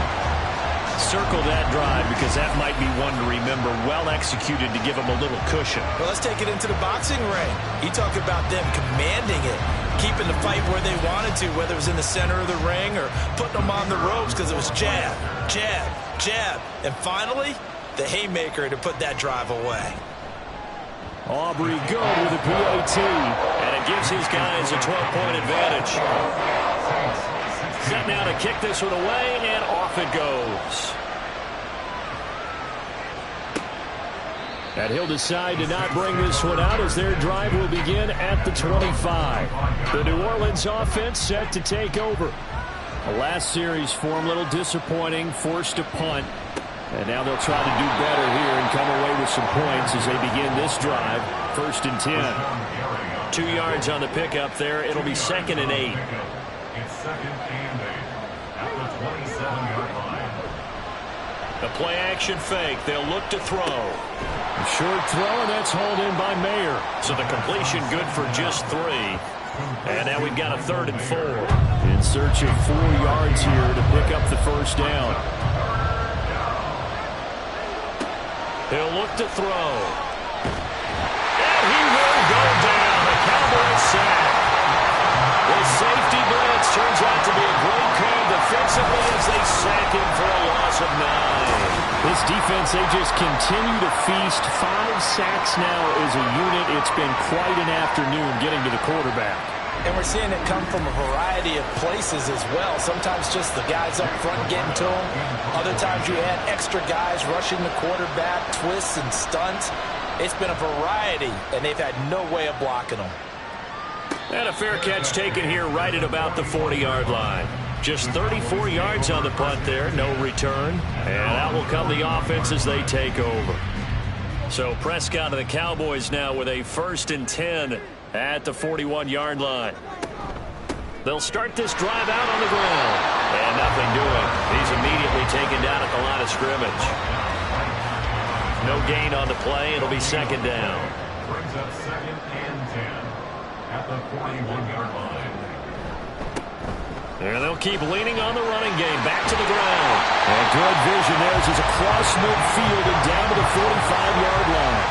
Circle that drive because that might be one to remember. Well executed to give them a little cushion. Well, let's take it into the boxing ring. You talk about them commanding it, keeping the fight where they wanted to, whether it was in the center of the ring or putting them on the ropes because it was jab, jab, jab. And finally, the haymaker to put that drive away. Aubrey good with a PAT. And it gives his guys a 12-point advantage. Set now to kick this one away, and off it goes. And he'll decide to not bring this one out as their drive will begin at the 25. The New Orleans offense set to take over. The last series form a little disappointing, forced a punt. And now they'll try to do better here and come away with some points as they begin this drive. First and 10. 2 yards on the pickup there. It'll be second and 8. It's second and 8 at the 27-yard line. A play-action fake. They'll look to throw. A short throw, and that's hauled in by Mayer. So the completion good for just 3. And now we've got a third and 4. In search of 4 yards here to pick up the first down. He'll look to throw. And he will go down. The Cowboys sack. The safety blitz turns out to be a great call defensively as they sack him for a loss of 9. This defense, they just continue to feast. 5 sacks now as a unit. It's been quite an afternoon getting to the quarterback. And we're seeing it come from a variety of places as well. Sometimes just the guys up front getting to him. Other times you had extra guys rushing the quarterback, twists and stunts. It's been a variety, and they've had no way of blocking them. And a fair catch taken here right at about the 40-yard line. Just 34 yards on the punt there, no return. And out will come the offense as they take over. So Prescott of the Cowboys now with a 1st and 10 at the 41-yard line. They'll start this drive out on the ground. And nothing doing. He's immediately taken down at the line of scrimmage. No gain on the play. It'll be 2nd down. Brings up 2nd and 10 at the 41-yard line. And they'll keep leaning on the running game. Back to the ground. And good vision there as he's across midfield and down to the 45-yard line.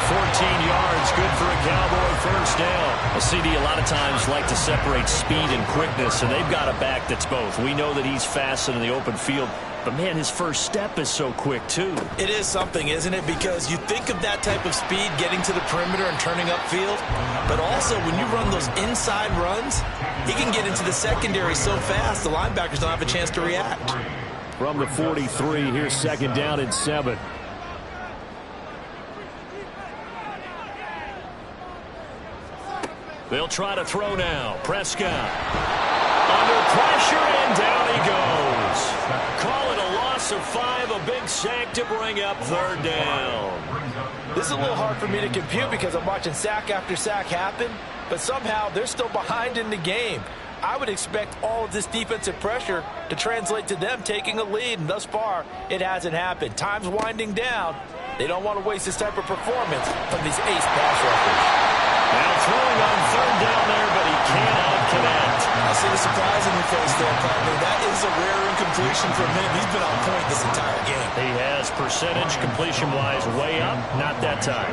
14 yards, good for a Cowboy 1st down. A CD a lot of times like to separate speed and quickness, and they've got a back that's both. We know that he's fast in the open field, but man, his first step is so quick too. It is something, isn't it? Because you think of that type of speed getting to the perimeter and turning upfield, but also when you run those inside runs, he can get into the secondary so fast the linebackers don't have a chance to react. From the 43, here's 2nd down and 7. They'll try to throw now. Prescott under pressure, and down he goes. Call it a loss of 5, a big sack to bring up 3rd down. This is a little hard for me to compute because I'm watching sack after sack happen, but somehow they're still behind in the game. I would expect all of this defensive pressure to translate to them taking a lead, and thus far, it hasn't happened. Time's winding down. They don't want to waste this type of performance from these ace pass rushers. Now throwing on 3rd down there, but he cannot connect. I see the surprise in your face there, partner. That is a rare incompletion from him. He's been on point this entire game. He has percentage completion-wise way up, not that time.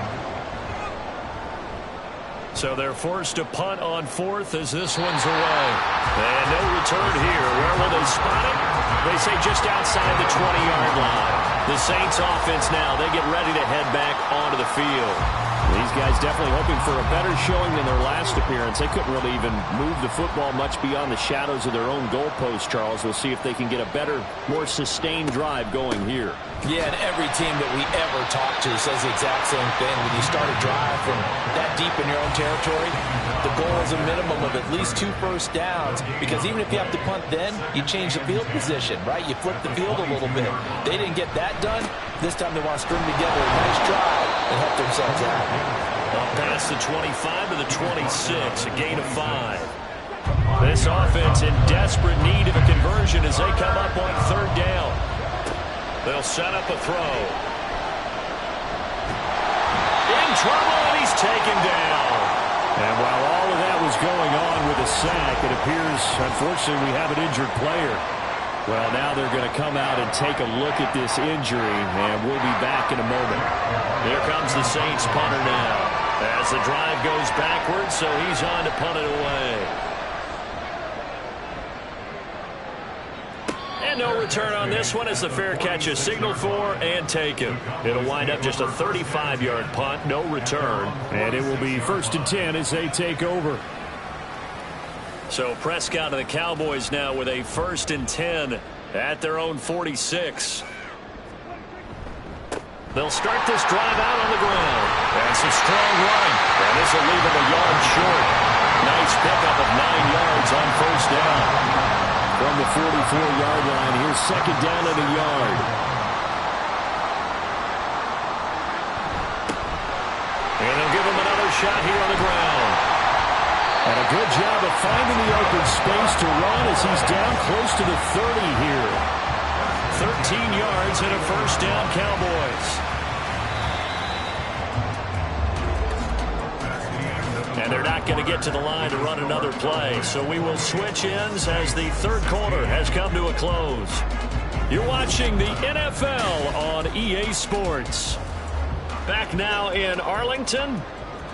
So they're forced to punt on 4th as this one's away. And no return here. Where will they spot it? They say just outside the 20-yard line. The Saints offense now, they get ready to head back onto the field. These guys definitely hoping for a better showing than their last appearance. They couldn't really even move the football much beyond the shadows of their own goalpost, Charles. We'll see if they can get a better, more sustained drive going here. Yeah, and every team that we ever talk to says the exact same thing. When you start a drive from that deep in your own territory, the goal is a minimum of at least 2 first downs, because even if you have to punt then, you change the field position, right? You flip the field a little bit. They didn't get that done. This time they want to string together a nice drive and help themselves out. Up past the 25 to the 26, a gain of 5. This offense in desperate need of a conversion as they come up on 3rd down. They'll set up a throw. In trouble, and he's taken down. And while all of that was going on with a sack, it appears, unfortunately, we have an injured player. Well, now they're going to come out and take a look at this injury, and we'll be back in a moment. Here comes the Saints punter now. As the drive goes backwards, so he's on to punt it away. And no return on this one as the fair catch is signaled for and taken. It'll wind up just a 35-yard punt, no return. And it will be 1st and 10 as they take over. So Prescott of the Cowboys now with a 1st and 10 at their own 46. They'll start this drive out on the ground. That's a strong run. And this will leave them a yard short. Nice pickup of 9 yards on 1st down. From the 44-yard line, here's 2nd down and a yard. And they'll give him another shot here on the ground. And a good job of finding the open space to run as he's down close to the 30 here. 13 yards and a 1st down, Cowboys. And they're not going to get to the line to run another play. So we will switch ends as the 3rd quarter has come to a close. You're watching the NFL on EA Sports. Back now in Arlington.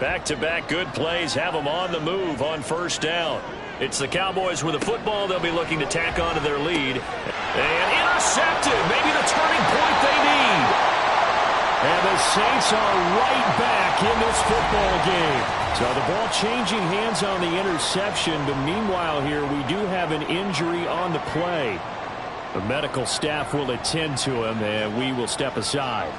Back-to-back good plays have them on the move on 1st down. It's the Cowboys with the football. They'll be looking to tack onto their lead. And intercepted. Maybe the turning point they need. And the Saints are right back in this football game. So the ball changing hands on the interception, but meanwhile here we do have an injury on the play. The medical staff will attend to him, and we will step aside.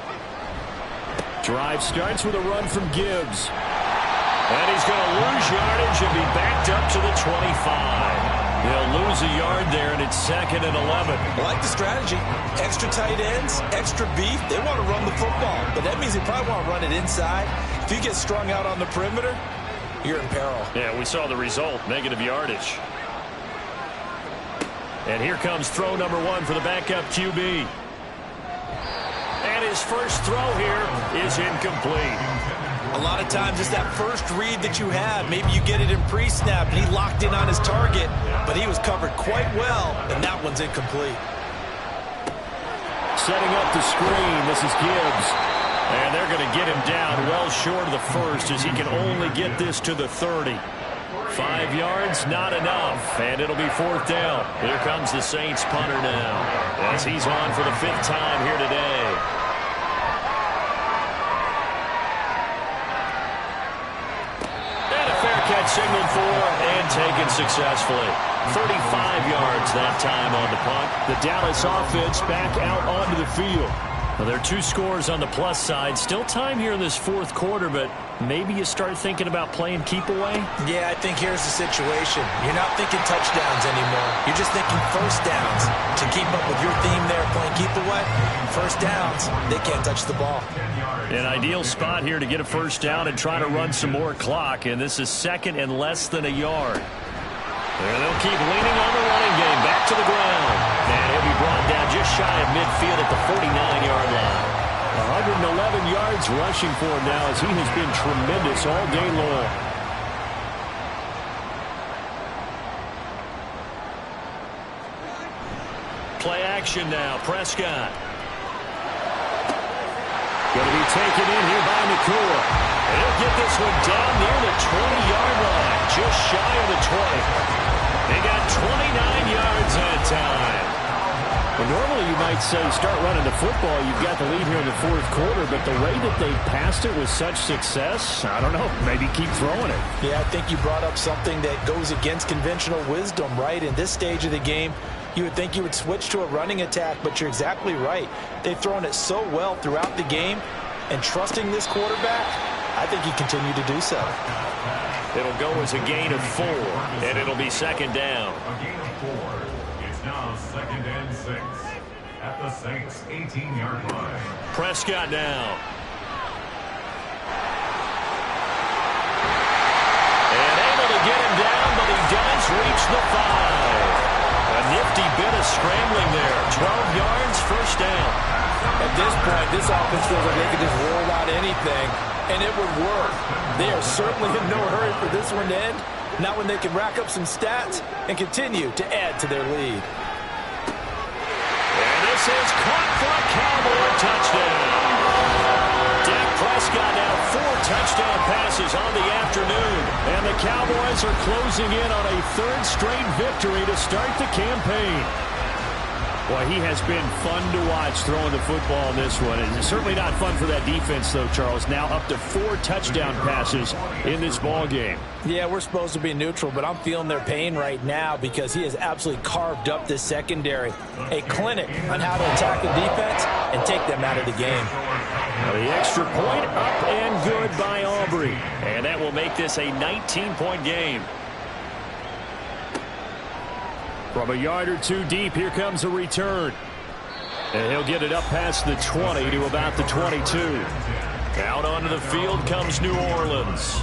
Drive starts with a run from Gibbs. And he's going to lose yardage and be backed up to the 25. They'll lose a yard there, and it's 2nd and 11. I like the strategy. Extra tight ends, extra beef. They want to run the football, but that means they probably want to run it inside. If you get strung out on the perimeter, you're in peril. Yeah, we saw the result, negative yardage. And here comes throw number 1 for the backup QB. And his first throw here is incomplete. A lot of times it's that first read that you have. Maybe you get it in pre-snap, and he locked in on his target, but he was covered quite well, and that one's incomplete. Setting up the screen, this is Gibbs. And they're going to get him down well short of the first as he can only get this to the 30. 5 yards, not enough, and it'll be 4th down. Here comes the Saints punter now as he's on for the 5th time here today. And a fair catch signaled for and taken successfully. 35 yards that time on the punt. The Dallas offense back out onto the field. Well, there are 2 scores on the plus side. Still time here in this 4th quarter, but maybe you start thinking about playing keep away? Yeah, I think here's the situation. You're not thinking touchdowns anymore. You're just thinking first downs. To keep up with your theme there, playing keep away, first downs, they can't touch the ball. An ideal spot here to get a first down and try to run some more clock, and this is 2nd and less than a yard. And they'll keep leaning on the running game. Back to the ground. And he'll be brought down just shy of midfield at the 49-yard line. 111 yards rushing for him now as he has been tremendous all day long. Play action now. Prescott. Going to be taken in here by Nakua. And he'll get this one down near the 20-yard line. Just shy of the 20. They got 29 yards that time. Well, normally you might say start running the football. You've got the lead here in the 4th quarter, but the way that they passed it with such success, I don't know, maybe keep throwing it. Yeah, I think you brought up something that goes against conventional wisdom, right? In this stage of the game, you would think you would switch to a running attack, but you're exactly right. They've thrown it so well throughout the game, and trusting this quarterback, I think he continued to do so. It'll go as a gain of 4, and it'll be 2nd down. A gain of 4. It's now 2nd and 6 at the Saints' 18-yard line. Prescott now. And able to get him down, but he does reach the 5. A nifty bit of scrambling there. 12 yards, first down. At this point, this offense feels like they could just roll out anything, and it would work. They are certainly in no hurry for this one to end. Not when they can rack up some stats and continue to add to their lead. And this is caught for a Cowboy touchdown. Dak Prescott now 4 touchdown passes on the afternoon. And the Cowboys are closing in on a 3rd straight victory to start the campaign. Boy, he has been fun to watch throwing the football in this one. It's certainly not fun for that defense, though, Charles. Now up to 4 touchdown passes in this ball game. Yeah, we're supposed to be neutral, but I'm feeling their pain right now because he has absolutely carved up this secondary. A clinic on how to attack the defense and take them out of the game. Well, the extra point up and good by Aubrey. And that will make this a 19-point game. From a yard or 2 deep, here comes a return. And he'll get it up past the 20 to about the 22. Out onto the field comes New Orleans.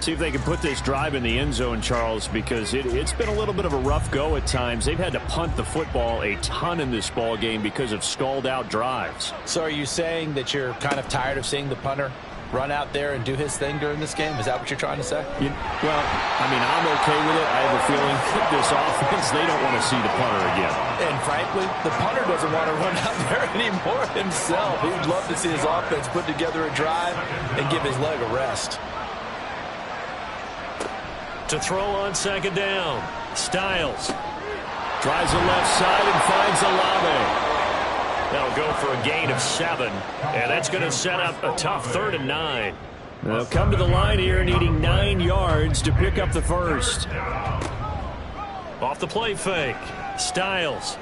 See if they can put this drive in the end zone, Charles, because it's been a little bit of a rough go at times. They've had to punt the football a ton in this ball game because of stalled-out drives. So are you saying that you're kind of tired of seeing the punter run out there and do his thing during this game? Is that what you're trying to say? Well, I mean, I'm okay with it. I have a feeling this offense, they don't want to see the punter again. And frankly, the punter doesn't want to run out there anymore himself. He would love to see his offense put together a drive and give his leg a rest. To throw on 2nd down, Styles. Tries the left side and finds Olave. That'll go for a gain of 7, and that's going to set up a tough 3rd and 9. They'll come to the line here needing 9 yards to pick up the first. Off the play fake, Styles.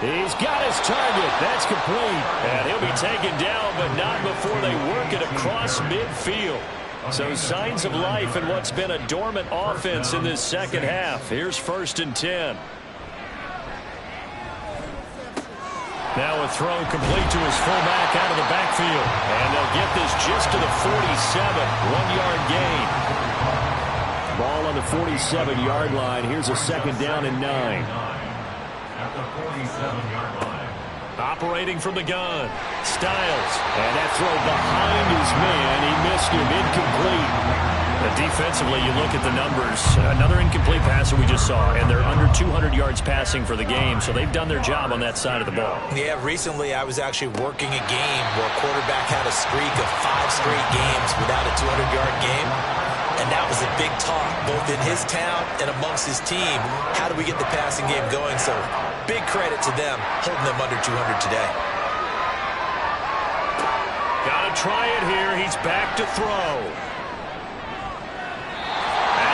He's got his target. That's complete. And he'll be taken down, but not before they work it across midfield. So signs of life in what's been a dormant offense in this second half. Here's 1st and 10. Now a throw complete to his fullback out of the backfield. And they'll get this just to the 47. 1-yard gain. Ball on the 47-yard line. Here's a 2nd down and 9. At the 47-yard line. Operating from the gun. Styles. And that throw behind his man. He missed him. Incomplete. Defensively, you look at the numbers. Another incomplete passer we just saw, and they're under 200 yards passing for the game, so they've done their job on that side of the ball. Yeah, recently I was actually working a game where a quarterback had a streak of 5 straight games without a 200-yard game, and that was a big talk, both in his town and amongst his team. How do we get the passing game going? So big credit to them, holding them under 200 today. Got to try it here. He's back to throw.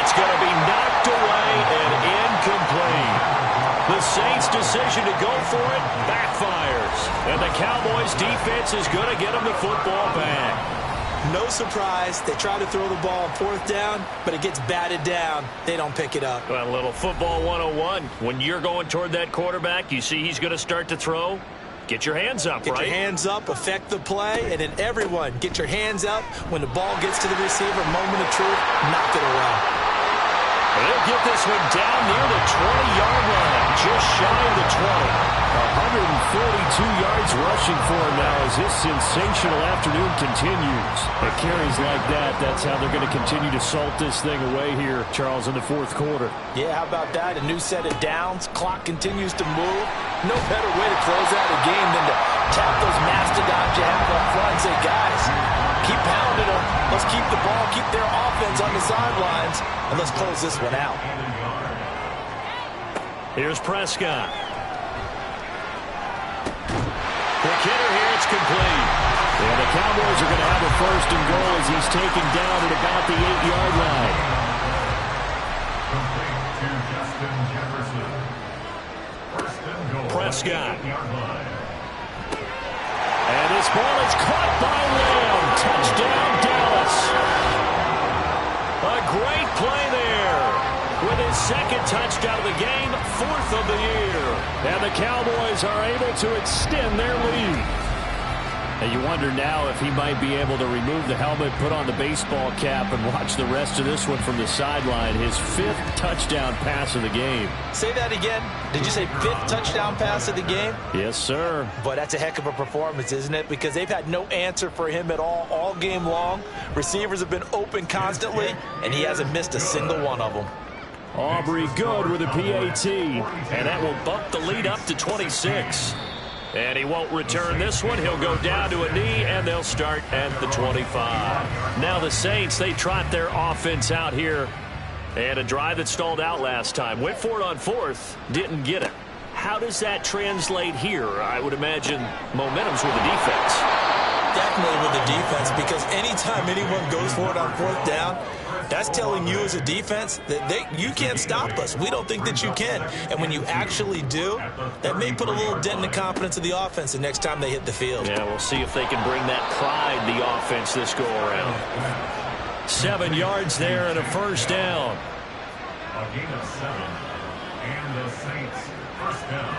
It's going to be knocked away and incomplete. The Saints' decision to go for it backfires. And the Cowboys' defense is going to get them the football back. No surprise. They try to throw the ball on 4th down, but it gets batted down. They don't pick it up. Well, a little football 101. When you're going toward that quarterback, you see he's going to start to throw. Get your hands up, right? Get your hands up, affect the play, and then everyone get your hands up. When the ball gets to the receiver, moment of truth, knock it away. They'll get this one down near the 20-yard line, just shy of the 20. 142 yards rushing for him now as his sensational afternoon continues. It carries like that. That's how they're going to continue to salt this thing away here, Charles, in the 4th quarter. Yeah, how about that? A new set of downs. Clock continues to move. No better way to close out a game than to tap those mastodons you have up front and say, guys, keep pounding them. Let's keep the ball, keep their offense on the sidelines, and let's close this one out. Here's Prescott. Quick hitter here, it's complete. Yeah, the Cowboys are going to have a 1st and goal as he's taken down at about the 8-yard line. Complete to Justin Jefferson. 1st and goal. Prescott. And this ball is caught by Lamb. Touchdown, Dallas. A great play there. With his 2nd touchdown of the game, 4th of the year. And the Cowboys are able to extend their lead. And you wonder now if he might be able to remove the helmet, put on the baseball cap, and watch the rest of this one from the sideline. His 5th touchdown pass of the game. Say that again. Did you say 5th touchdown pass of the game? Yes, sir. But that's a heck of a performance, isn't it? Because they've had no answer for him at all game long. Receivers have been open constantly, and he hasn't missed a single one of them. Aubrey good with a PAT. And that will bump the lead up to 26. And he won't return this one. He'll go down to a knee, and they'll start at the 25. Now the Saints, they trot their offense out here. And a drive that stalled out last time. Went for it on 4th, didn't get it. How does that translate here? I would imagine momentum's with the defense. Definitely with the defense, because anytime anyone goes for it on 4th down, that's telling you as a defense that you can't stop us. We don't think that you can. And when you actually do, that may put a little dent in the confidence of the offense the next time they hit the field. Yeah, we'll see if they can bring that pride, the offense, this go-around. 7 yards there and a 1st down. A gain of 7. And the Saints 1st down.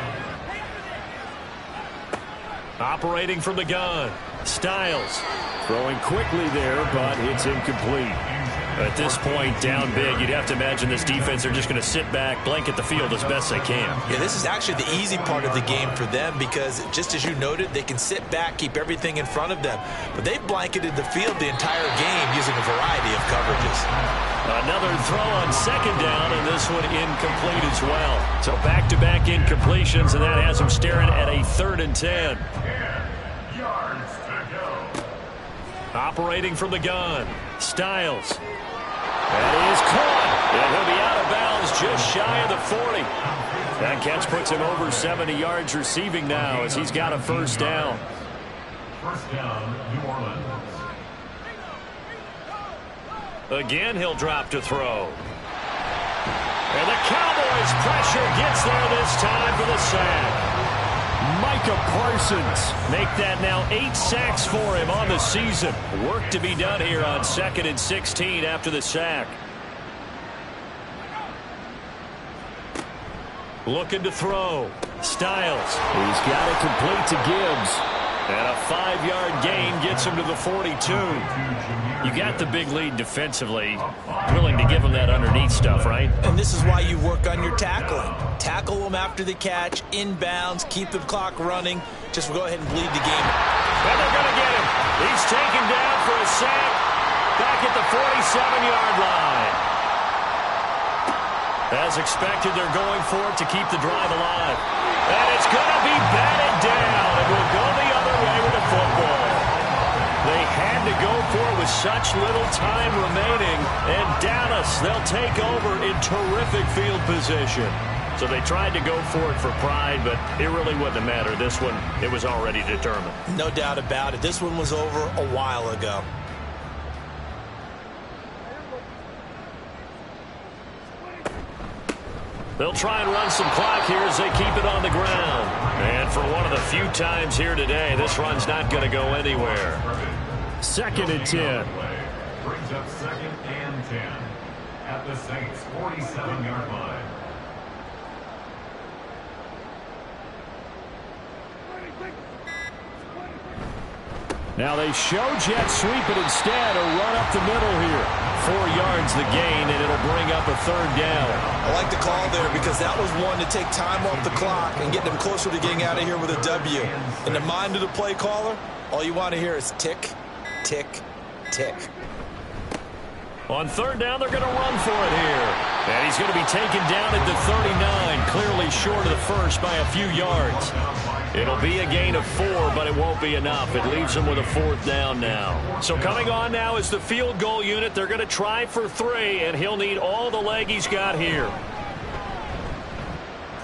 Operating from the gun. Styles. Throwing quickly there, but it's incomplete. At this point, down big, you'd have to imagine this defense are just going to sit back, blanket the field as best they can. Yeah, this is actually the easy part of the game for them because, just as you noted, they can sit back, keep everything in front of them. But they've blanketed the field the entire game using a variety of coverages. Another throw on 2nd down, and this one incomplete as well. So back-to-back incompletions, and that has them staring at a 3rd and 10. 10 yards to go. Operating from the gun. Styles. That is caught. And he'll be out of bounds just shy of the 40. That catch puts him over 70 yards receiving now as he's got a 1st down. 1st down, New Orleans. Again, he'll drop to throw. And the Cowboys' pressure gets there this time for the sack. Mike Micah Parsons. Make that now 8 sacks for him on the season. Work to be done here on 2nd and 16 after the sack. Looking to throw. Styles. He's got it complete to Gibbs. And a 5-yard gain gets him to the 42. You got the big lead defensively. Willing to give him that underneath stuff, right? And this is why you work on your tackling. Tackle them after the catch, inbounds, keep the clock running. Just go ahead and bleed the game. And they're going to get him. He's taken down for a sack back at the 47-yard line. As expected, they're going for it to keep the drive alive. And it's going to be batted down. It will go the other way with the football. They had to go for it with such little time remaining. And Dallas, they'll take over in terrific field position. So they tried to go for it for pride, but it really wouldn't matter. This one, it was already determined. No doubt about it. This one was over a while ago. They'll try and run some clock here as they keep it on the ground. And for one of the few times here today, this run's not going to go anywhere. 2nd and 10. Brings up 2nd and 10 at the Saints' 47-yard line. Now they show jet sweep, but instead a run up the middle here. 4 yards the gain, and it'll bring up a 3rd down. I like the call there because that was one to take time off the clock and get them closer to getting out of here with a W. In the mind of the play caller, all you want to hear is tick, tick, tick. On 3rd down, they're going to run for it here. And he's going to be taken down at the 39, clearly short of the first by a few yards. It'll be a gain of 4, but it won't be enough. It leaves them with a 4th down now. So coming on now is the field goal unit. They're going to try for 3, and he'll need all the leg he's got here.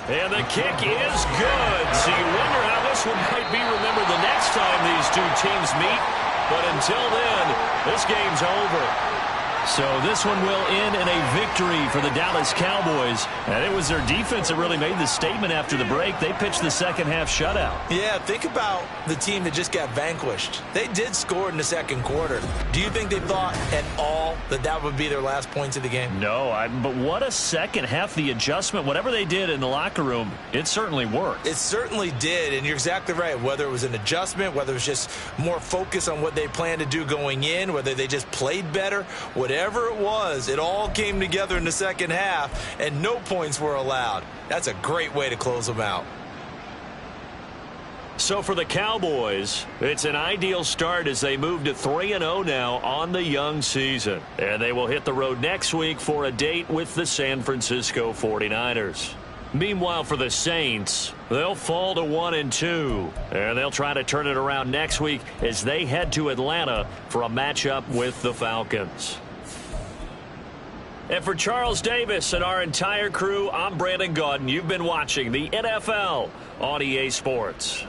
And the kick is good. So you wonder how this one might be remembered the next time these two teams meet. But until then, this game's over. So this one will end in a victory for the Dallas Cowboys. And it was their defense that really made the statement after the break. They pitched the second half shutout. Yeah, think about the team that just got vanquished. They did score in the second quarter. Do you think they thought at all that that would be their last points of the game? No, but what a second half. The adjustment, whatever they did in the locker room, it certainly worked. It certainly did, and you're exactly right. Whether it was an adjustment, whether it was just more focus on what they planned to do going in, whether they just played better, whatever it was, it all came together in the second half, and no points were allowed. That's a great way to close them out. So for the Cowboys, it's an ideal start as they move to 3-0 now on the young season. And they will hit the road next week for a date with the San Francisco 49ers. Meanwhile, for the Saints, they'll fall to 1-2. And they'll try to turn it around next week as they head to Atlanta for a matchup with the Falcons. And for Charles Davis and our entire crew, I'm Brandon Gaudin. You've been watching the NFL on EA Sports.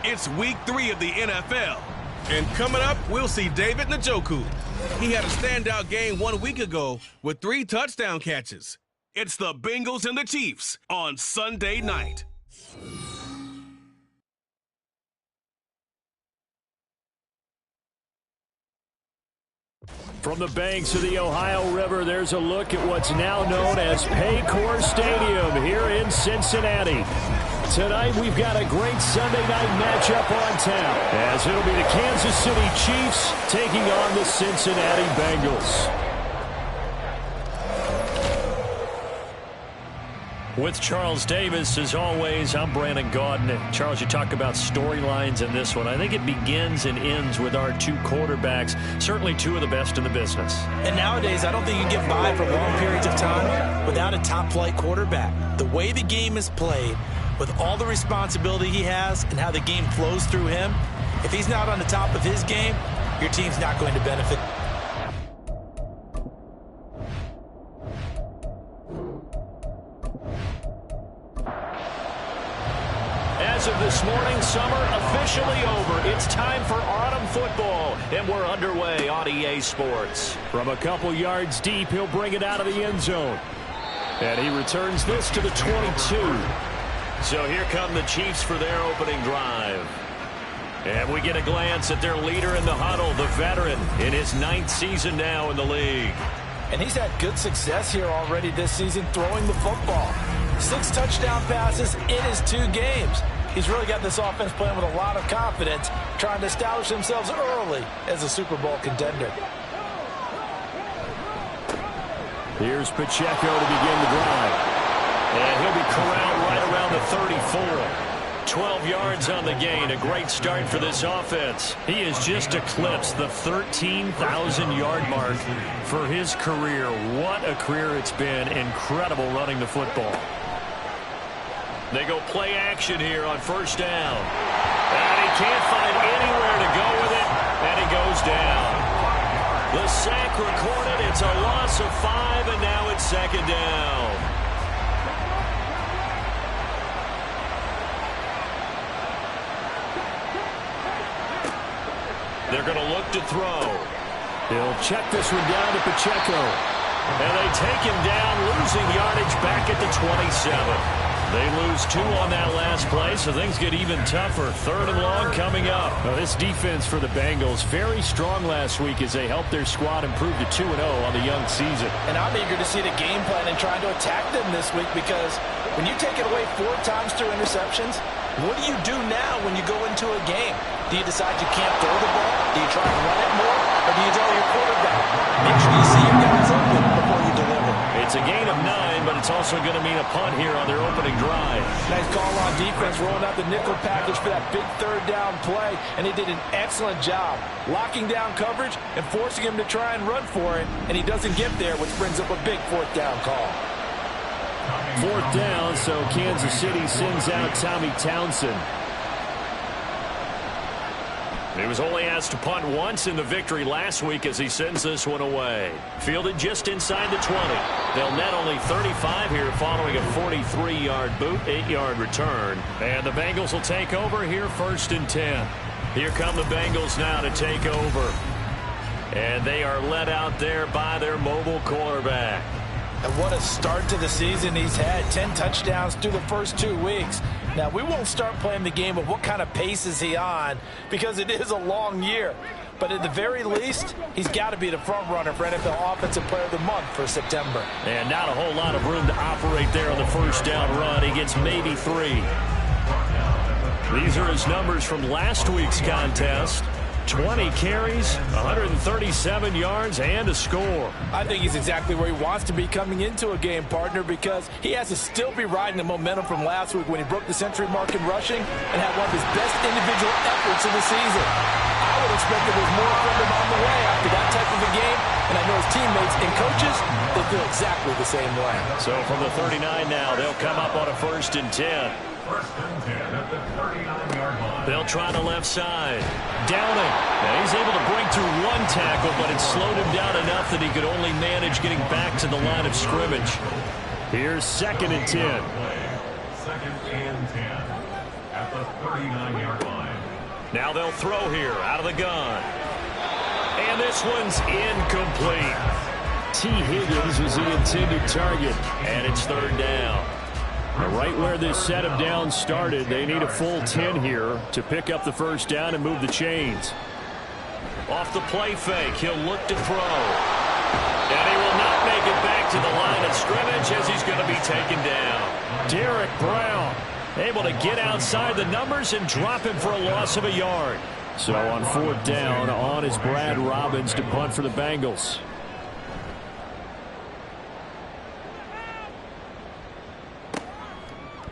It's week 3 of the NFL. And coming up, we'll see David Njoku. He had a standout game 1 week ago with 3 touchdown catches. It's the Bengals and the Chiefs on Sunday night. From the banks of the Ohio River, there's a look at what's now known as Paycor Stadium here in Cincinnati. Tonight, we've got a great Sunday night matchup on tap, as it'll be the Kansas City Chiefs taking on the Cincinnati Bengals. With Charles Davis, as always, I'm Brandon Gaudin. Charles, you talk about storylines in this one. I think it begins and ends with our 2 quarterbacks, certainly 2 of the best in the business. And nowadays, I don't think you can get by for long periods of time without a top-flight quarterback. The way the game is played, with all the responsibility he has and how the game flows through him, if he's not on the top of his game, your team's not going to benefit. As of this morning, summer officially over. It's time for autumn football, and we're underway on EA Sports. From a couple yards deep, he'll bring it out of the end zone. And he returns this to the 22. So here come the Chiefs for their opening drive. And we get a glance at their leader in the huddle, the veteran, in his 9th season now in the league. And he's had good success here already this season throwing the football. 6 touchdown passes in his 2 games. He's really got this offense playing with a lot of confidence, trying to establish themselves early as a Super Bowl contender. Here's Pacheco to begin the drive. And he'll be corralled right around the 34. 12 yards on the gain. A great start for this offense. He has just eclipsed the 13,000-yard mark for his career. What a career it's been. Incredible running the football. They go play action here on first down. And he can't find anywhere to go with it, and he goes down. The sack recorded. It's a loss of 5, and now it's 2nd down. They're going to look to throw. He'll check this one down to Pacheco. And they take him down, losing yardage back at the 27. They lose 2 on that last play, so things get even tougher. 3rd and long coming up. Now, this defense for the Bengals, very strong last week as they helped their squad improve to 2-0 on the young season. And I'm eager to see the game plan and trying to attack them this week, because when you take it away 4 times through interceptions, what do you do now when you go into a game? Do you decide you can't throw the ball? Do you try to run it more? Or do you tell your quarterback, make sure you see your guys open before you deliver? It's a gain of 9, but it's also going to mean a punt here on their opening drive. Nice call on defense, rolling out the nickel package for that big 3rd down play, and he did an excellent job locking down coverage and forcing him to try and run for it, and he doesn't get there, which brings up a big 4th down call. 4th down, so Kansas City sends out Tommy Townsend. He was only asked to punt once in the victory last week as he sends this one away. Fielded just inside the 20. They'll net only 35 here following a 43-yard boot, 8-yard return. And the Bengals will take over here 1st and 10. Here come the Bengals now to take over. And they are led out there by their mobile quarterback. And what a start to the season he's had. 10 touchdowns through the first 2 weeks. Now, we won't start playing the game of what kind of pace is he on, because it is a long year. But at the very least, he's got to be the front runner for NFL Offensive Player of the Month for September. And not a whole lot of room to operate there on the first down run. He gets maybe 3. These are his numbers from last week's contest. 20 carries, 137 yards, and a score. I think he's exactly where he wants to be coming into a game, partner, because he has to still be riding the momentum from last week when he broke the century mark in rushing and had one of his best individual efforts of the season. I would expect that there's more from him on the way after that type of a game, and I know his teammates and coaches, they feel exactly the same way. So from the 39 now, they'll come up on a 1st and 10. 1st and 10 at the 39-yard line. They'll try the left side. Downing. Now he's able to break through 1 tackle, but it slowed him down enough that he could only manage getting back to the line of scrimmage. Here's 2nd and 10. 2nd and 10 at the 39-yard line. Now they'll throw here out of the gun. And this one's incomplete. T. Higgins was the intended target. And it's third down. Right where this set of downs started, they need a full 10 here to pick up the first down and move the chains. Off the play fake, he'll look to throw. And he will not make it back to the line of scrimmage as he's going to be taken down. Derek Brown able to get outside the numbers and drop him for a loss of a yard. So on fourth down, on is Brad Robbins to punt for the Bengals.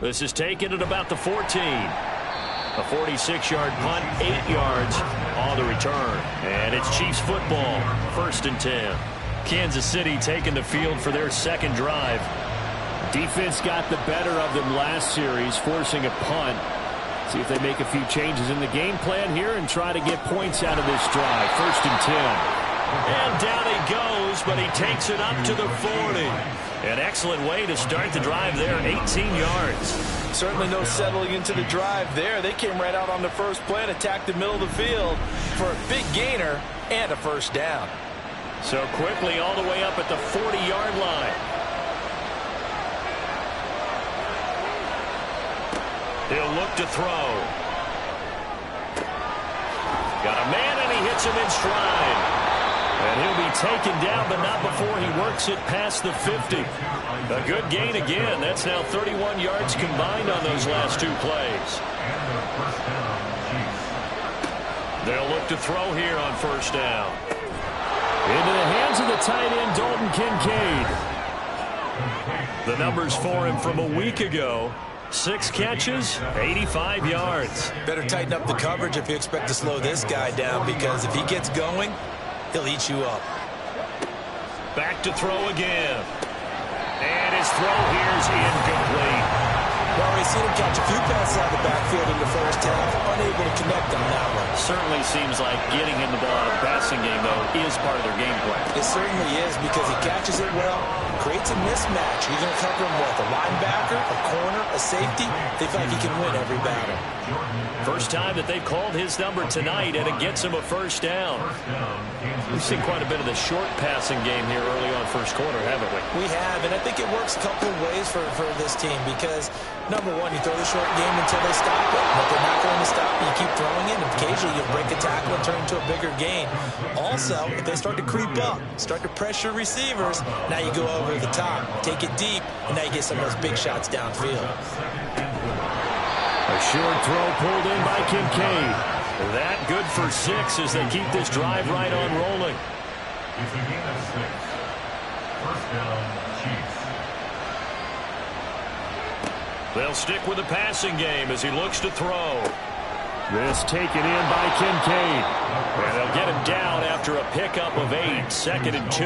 This is taken at about the 14. A 46-yard punt, 8 yards on the return. And it's Chiefs football, 1st and 10. Kansas City taking the field for their second drive. Defense got the better of them last series, forcing a punt. See if they make a few changes in the game plan here and try to get points out of this drive. 1st and 10. And down he goes, but he takes it up to the 40. An excellent way to start the drive there, 18 yards. Certainly no settling into the drive there. They came right out on the first play and attacked the middle of the field for a big gainer and a first down. So quickly all the way up at the 40-yard line. He'll look to throw. Got a man and he hits him in stride. And he'll be taken down, but not before he works it past the 50. A good gain again. That's now 31 yards combined on those last 2 plays. They'll look to throw here on first down. Into the hands of the tight end, Dalton Kincaid. The numbers for him from a week ago. 6 catches, 85 yards. Better tighten up the coverage if you expect to slow this guy down, because if he gets going, he'll eat you up. Back to throw again. And his throw here's incomplete. Well, we've seen him catch a few passes out of the backfield in the first half, unable to connect on that one. Certainly seems like getting him the ball out of the passing game, though, is part of their game plan. It certainly is, because he catches it well, creates a mismatch. You're going to cover him with a linebacker, a corner, a safety. They feel like he can win every battle. First time that they've called his number tonight, and it gets him a first down. We've seen quite a bit of the short passing game here early on first quarter, haven't we? We have, and I think it works a couple of ways for this team, because number one, you throw the short game until they stop it, but they're not going to stop you. You keep throwing it, and occasionally you'll break a tackle and turn into a bigger gain. Also, if they start to creep up, start to pressure receivers, now you go over the top, take it deep, and now you get some of those big shots downfield. A short throw pulled in by Kincaid. That good for 6 as they keep this drive right on rolling. It's a gain of 6. First down, Chiefs. They'll stick with the passing game as he looks to throw. This taken in by Kincaid. And they'll get him down after a pickup of 8, 2nd and 2.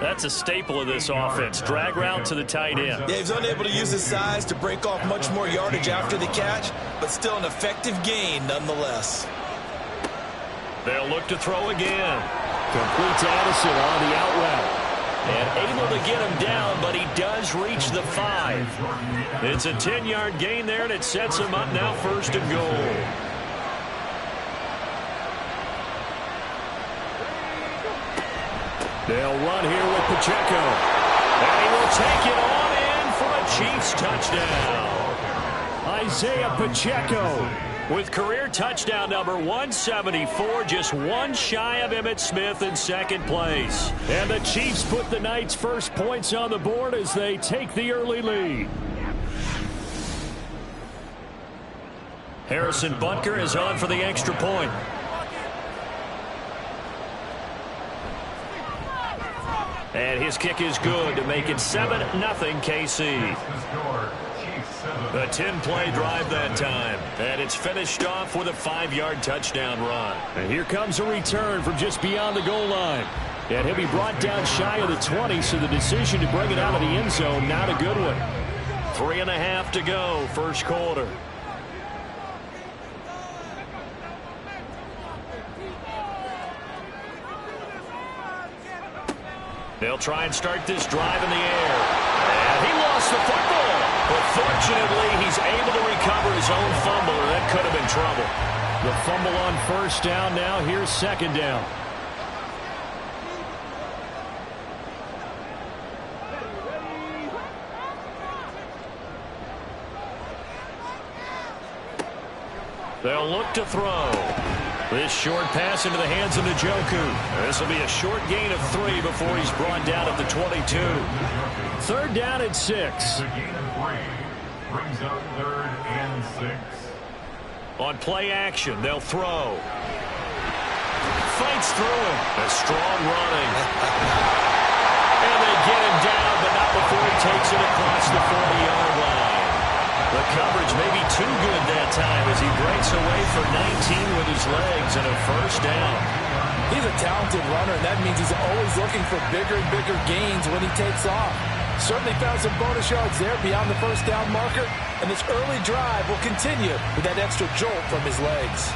That's a staple of this offense. Drag route to the tight end. Yeah, he's unable to use his size to break off much more yardage after the catch, but still an effective gain nonetheless. They'll look to throw again. Complete to Addison on the out route. And able to get him down, but he does reach the 5. It's a 10-yard gain there, and it sets him up now 1st and goal. They'll run here with Pacheco. And he will take it on in for a Chiefs touchdown. Isaiah Pacheco with career touchdown number 174, just one shy of Emmitt Smith in 2nd place. And the Chiefs put the Knights' first points on the board as they take the early lead. Harrison Butker is on for the extra point. And his kick is good to make it 7-0 KC. A 10-play drive that time. And it's finished off with a 5-yard touchdown run. And here comes a return from just beyond the goal line. And he'll be brought down shy of the 20, so the decision to bring it out of the end zone, not a good one. 3.5 to go, first quarter. They'll try and start this drive in the air. And he lost the football. But fortunately, he's able to recover his own fumble, or that could have been trouble. The fumble on first down now. Here's second down. They'll look to throw. This short pass into the hands of Njoku. This will be a short gain of 3 before he's brought down at the 22. Third down and 6. The gain of 3 brings up 3rd and 6. On play action, they'll throw. Fights through him. A strong running. And they get him down, but not before he takes it across the 40-yard line. The coverage may be too good that time as he breaks away for 19 with his legs and a first down. He's a talented runner, and that means he's always looking for bigger and bigger gains when he takes off. Certainly found some bonus yards there beyond the first down marker, and this early drive will continue with that extra jolt from his legs.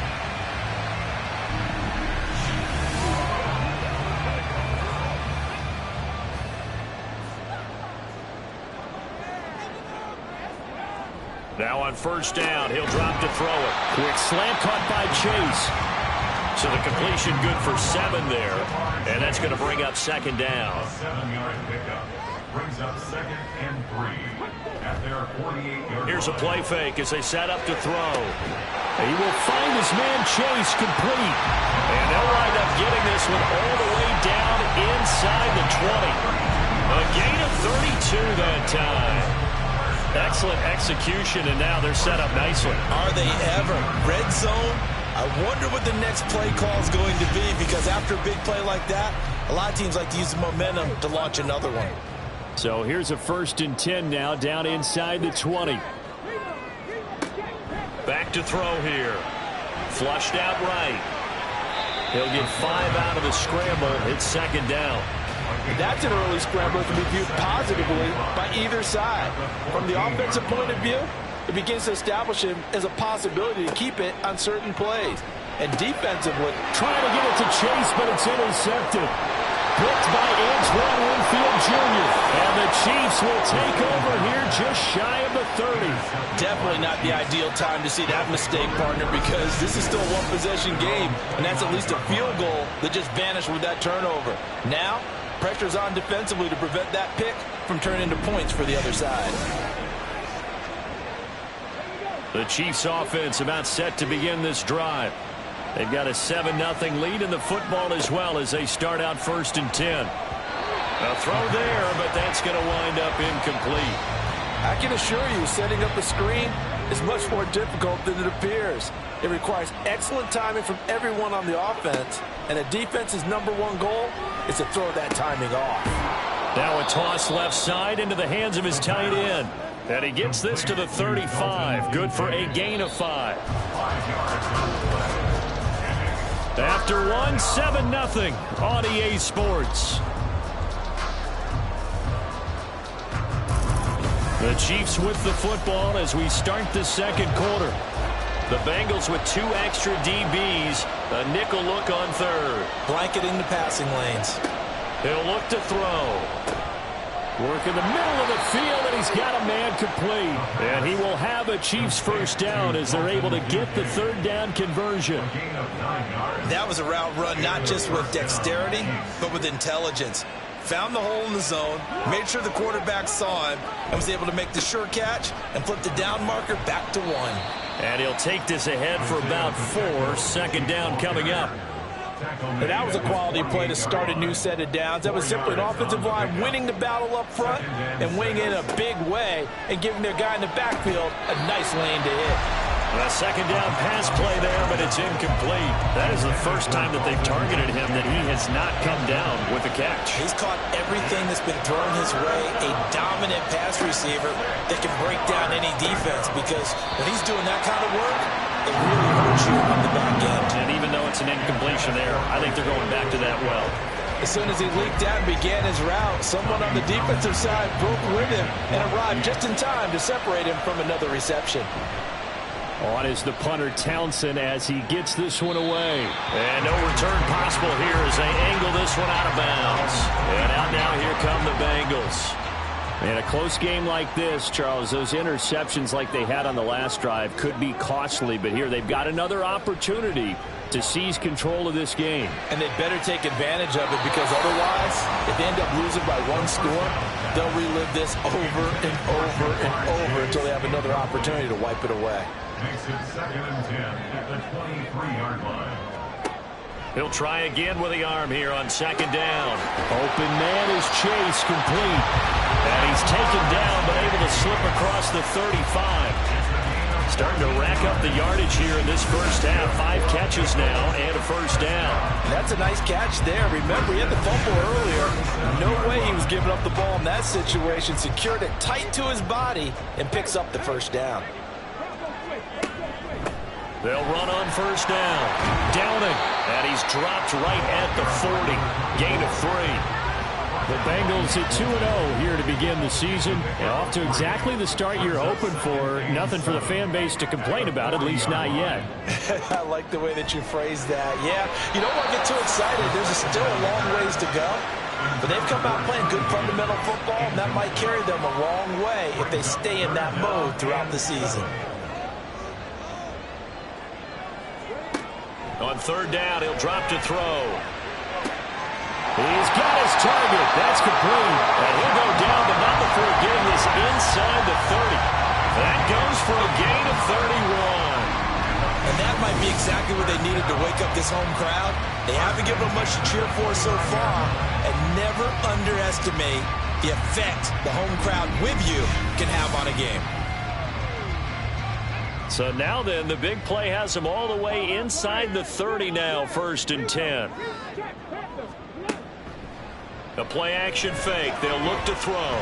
Now on first down, he'll drop to throw it. Quick slant caught by Chase. So the completion good for 7 there, and that's going to bring up second down. A 7-yard pickup brings up 2nd and 3 at their 48-yard line. Here's a play fake as they set up to throw. He will find his man Chase complete. And they'll wind up getting this one all the way down inside the 20. A gain of 32 that time. Excellent execution, and now they're set up nicely. Are they ever? Red zone? I wonder what the next play call is going to be, because after a big play like that, a lot of teams like to use the momentum to launch another one. So here's a 1st and 10 now, down inside the 20. Back to throw here. Flushed out right. He'll get 5 out of the scramble. It's second down. That's an early scrambler to be viewed positively by either side. From the offensive point of view, it begins to establish him as a possibility to keep it on certain plays. And defensively, trying to get it to Chase, but it's intercepted. Picked by Antoine Winfield Jr. And the Chiefs will take over here just shy of the 30. Definitely not the ideal time to see that mistake, partner, because this is still a one-possession game, and that's at least a field goal that just vanished with that turnover. Now, pressure's on defensively to prevent that pick from turning into points for the other side. The Chiefs offense about set to begin this drive. They've got a 7-0 lead in the football as well as they start out 1st and 10. A throw there, but that's going to wind up incomplete. I can assure you, setting up a screen is much more difficult than it appears. It requires excellent timing from everyone on the offense, and a defense's #1 goal is to throw that timing off. Now a toss left side into the hands of his tight end. And he gets this to the 35. Good for a gain of 5. After one, 7-0 on EA Sports. The Chiefs with the football as we start the second quarter. The Bengals with 2 extra DBs. A nickel look on third. Blanketing the passing lanes. He'll look to throw. Work in the middle of the field, and he's got a man complete. And he will have a Chiefs first down as they're able to get the third down conversion. That was a route run not just with dexterity, but with intelligence. Found the hole in the zone, made sure the quarterback saw him, and was able to make the sure catch and flip the down marker back to 1. And he'll take this ahead for about 4. Second down coming up. And that was a quality play to start a new set of downs. That was simply an offensive line winning the battle up front and winning it in a big way and giving their guy in the backfield a nice lane to hit. A second down pass play there, but it's incomplete. That is the first time that they've targeted him that he has not come down with a catch. He's caught everything that's been thrown his way, a dominant pass receiver that can break down any defense, because when he's doing that kind of work, it really hurts you on the back end. And even though it's an incompletion there, I think they're going back to that well. As soon as he leaked out and began his route, someone on the defensive side broke with him and arrived just in time to separate him from another reception. On is the punter Townsend as he gets this one away. And no return possible here as they angle this one out of bounds. And out now, here come the Bengals. In a close game like this, Charles, those interceptions like they had on the last drive could be costly, but here they've got another opportunity to seize control of this game. And they better take advantage of it, because otherwise, if they end up losing by one score, they'll relive this over and over and over until they have another opportunity to wipe it away. Makes it 2nd and 10 at the 23-yard line. He'll try again with the arm here on 2nd down. Open man is Chase, complete. And he's taken down, but able to slip across the 35. Starting to rack up the yardage here in this first half. 5 catches now and a first down. That's a nice catch there. Remember, he had the fumble earlier. No way he was giving up the ball in that situation. Secured it tight to his body and picks up the first down. They'll run on first down. Downing. And he's dropped right at the 40. Gain of 3. The Bengals at 2-0 here to begin the season. And off to exactly the start you're hoping for. Nothing for the fan base to complain about, at least not yet. I like the way that you phrased that. Yeah, you don't want to get too excited. There's still a long ways to go. But they've come out playing good fundamental football, and that might carry them a long way if they stay in that mode throughout the season. On 3rd down, he'll drop to throw. He's got his target. That's complete. And he'll go down, but not before getting this inside the 30. That goes for a gain of 31. And that might be exactly what they needed to wake up this home crowd. They haven't given them much to cheer for so far. And never underestimate the effect the home crowd with you can have on a game. So now then, the big play has them all the way inside the 30 now, 1st and 10. A play-action fake. They'll look to throw.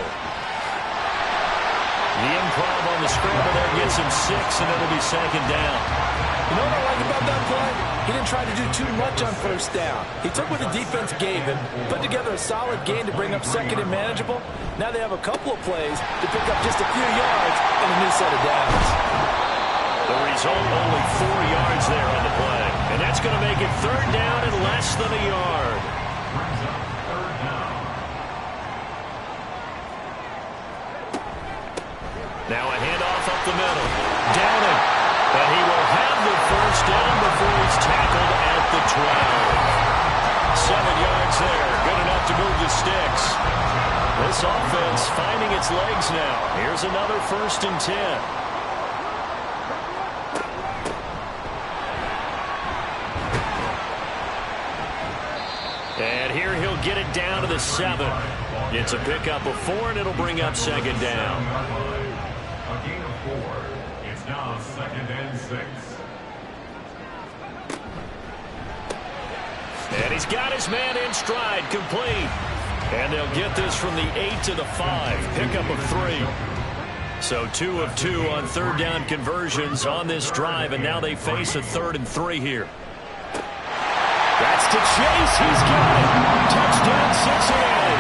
The improv on the scramble there gets him 6, and it'll be 2nd down. You know what I like about that play? He didn't try to do too much on first down. He took what the defense gave him, put together a solid game to bring up 2nd and manageable. Now they have a couple of plays to pick up just a few yards and a new set of downs. The result, only 4 yards there on the play. And that's going to make it 3rd down and less than a yard. Now a handoff up the middle. Downing. And he will have the first down before he's tackled at the 12. 7 yards there. Good enough to move the sticks. This offense finding its legs now. Here's another 1st and 10. And here he'll get it down to the 7. It's a pickup of 4, and it'll bring up 2nd down. A gain of 4. It's now 2nd and 6. And he's got his man in stride, complete. And they'll get this from the 8 to the 5. Pickup of 3. So 2 of 2 on 3rd down conversions on this drive, and now they face a 3rd and 3 here. That's to Chase. He's got it. Touchdown, Cincinnati.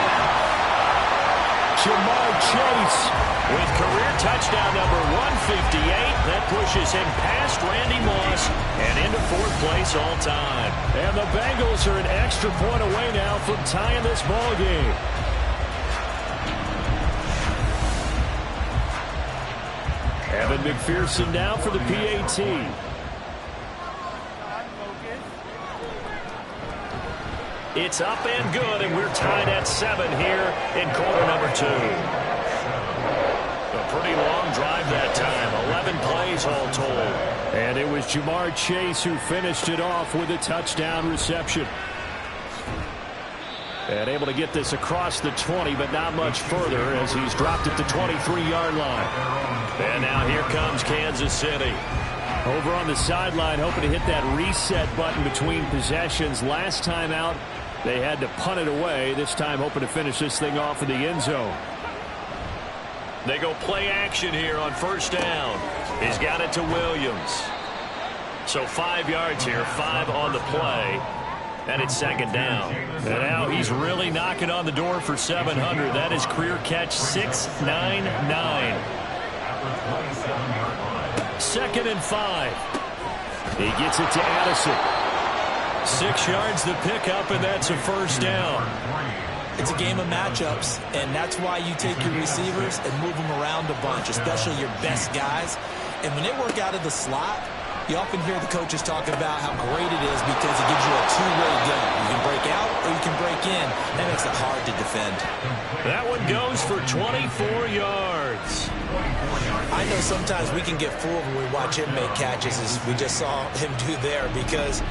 Jamar Chase. With career touchdown number 158, that pushes him past Randy Moss and into 4th place all time. And the Bengals are an extra point away now from tying this ball game. Evan McPherson now for the PAT. It's up and good, and we're tied at 7 here in quarter number 2. A pretty long drive that time, 11 plays all told. And it was Jamar Chase who finished it off with a touchdown reception. And able to get this across the 20, but not much further as he's dropped at the 23-yard line. And now here comes Kansas City. Over on the sideline, hoping to hit that reset button between possessions. Last time out, they had to punt it away. This time hoping to finish this thing off in the end zone. They go play action here on 1st down. He's got it to Williams. So 5 yards here, 5 on the play. And it's 2nd down. And now he's really knocking on the door for 700. That is career catch 699. 2nd and 5. He gets it to Addison. 6 yards the pickup, and that's a 1st down. It's a game of matchups, and that's why you take your receivers and move them around a bunch, especially your best guys. And when they work out of the slot, you often hear the coaches talking about how great it is because it gives you a two-way gun. You can break out or you can break in. That makes it hard to defend. That one goes for 24 yards. I know sometimes we can get fooled when we watch him make catches, as we just saw him do there, because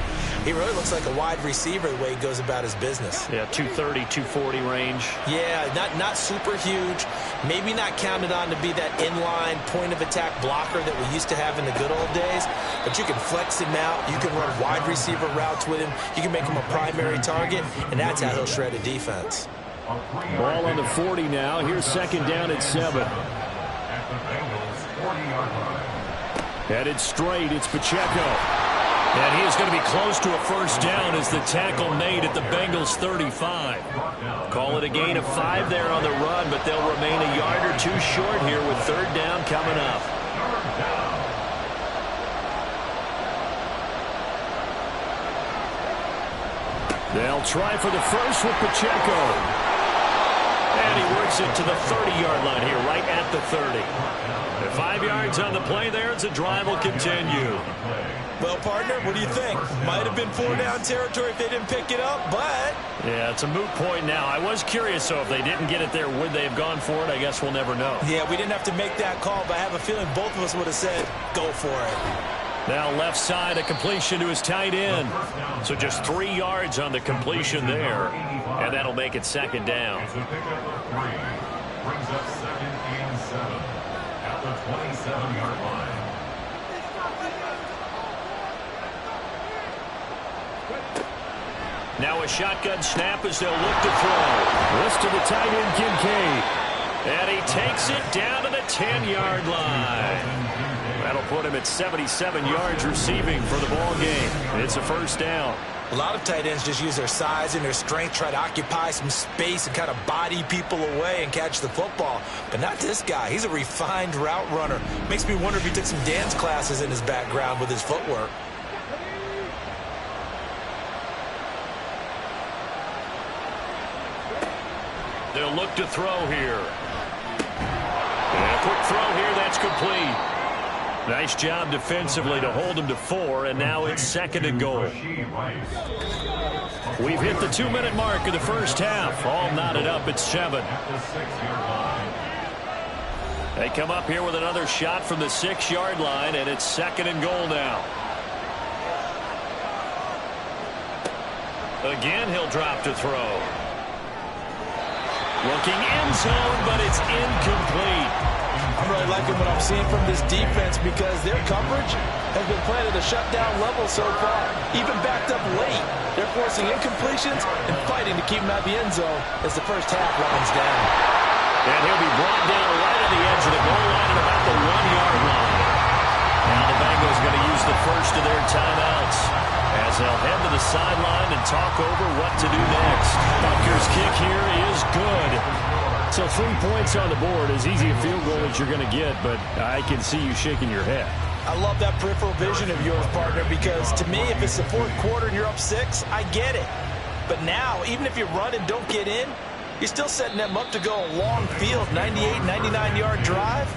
he really looks like a wide receiver the way he goes about his business. Yeah, 230, 240 range. Yeah, not super huge. Maybe not counted on to be that inline point-of-attack blocker that we used to have in the good old days. But you can flex him out. You can run wide receiver routes with him. You can make him a primary target, and that's how he'll shred a defense. Ball on the 40 now. Here's second down at 7. Headed straight, it's Pacheco. And he is going to be close to a first down as the tackle made at the Bengals 35. Call it a gain of 5 there on the run, but they'll remain a yard or two short here with third down coming up. They'll try for the first with Pacheco. And he works it to the 30-yard line here, right at the 30. 5 yards on the play there as the drive will continue. Well, partner, what do you think? Might have been 4-down territory if they didn't pick it up, but... Yeah, it's a moot point now. I was curious, so if they didn't get it there, would they have gone for it? I guess we'll never know. Yeah, we didn't have to make that call, but I have a feeling both of us would have said, go for it. Now left side, a completion to his tight end. So just 3 yards on the completion there, and that'll make it second down. Brings up 2nd and 7 at the 27-yard line. Now a shotgun snap as they'll look to throw. This to the tight end, Kincaid. And he takes it down to the 10-yard line. That'll put him at 77 yards receiving for the ball game. It's a first down. A lot of tight ends just use their size and their strength, try to occupy some space and kind of body people away and catch the football. But not this guy. He's a refined route runner. Makes me wonder if he took some dance classes in his background with his footwork. They'll look to throw here. And a quick throw here, that's complete. Nice job defensively to hold him to 4, and now it's 2nd and goal. We've hit the 2-minute mark of the first half. All knotted up at 7. They come up here with another shot from the 6-yard line, and it's 2nd and goal now. Again, he'll drop to throw. Looking end zone, but it's incomplete. I'm really liking what I'm seeing from this defense because their coverage has been playing at a shutdown level so far, even backed up late. They're forcing incompletions and fighting to keep him at the end zone as the first half winds down. And he'll be brought down right at the edge of the goal line at about the 1-yard line. Now the Bengals going to use the first of their timeouts as they'll head to the sideline and talk over what to do next. Bucker's kick here is good. So 3 points on the board, as easy a field goal as you're going to get, but I can see you shaking your head. I love that peripheral vision of yours, partner, because to me, if it's the 4th quarter and you're up 6, I get it. But now, even if you run and don't get in, you're still setting them up to go a long field, 98, 99-yard drive.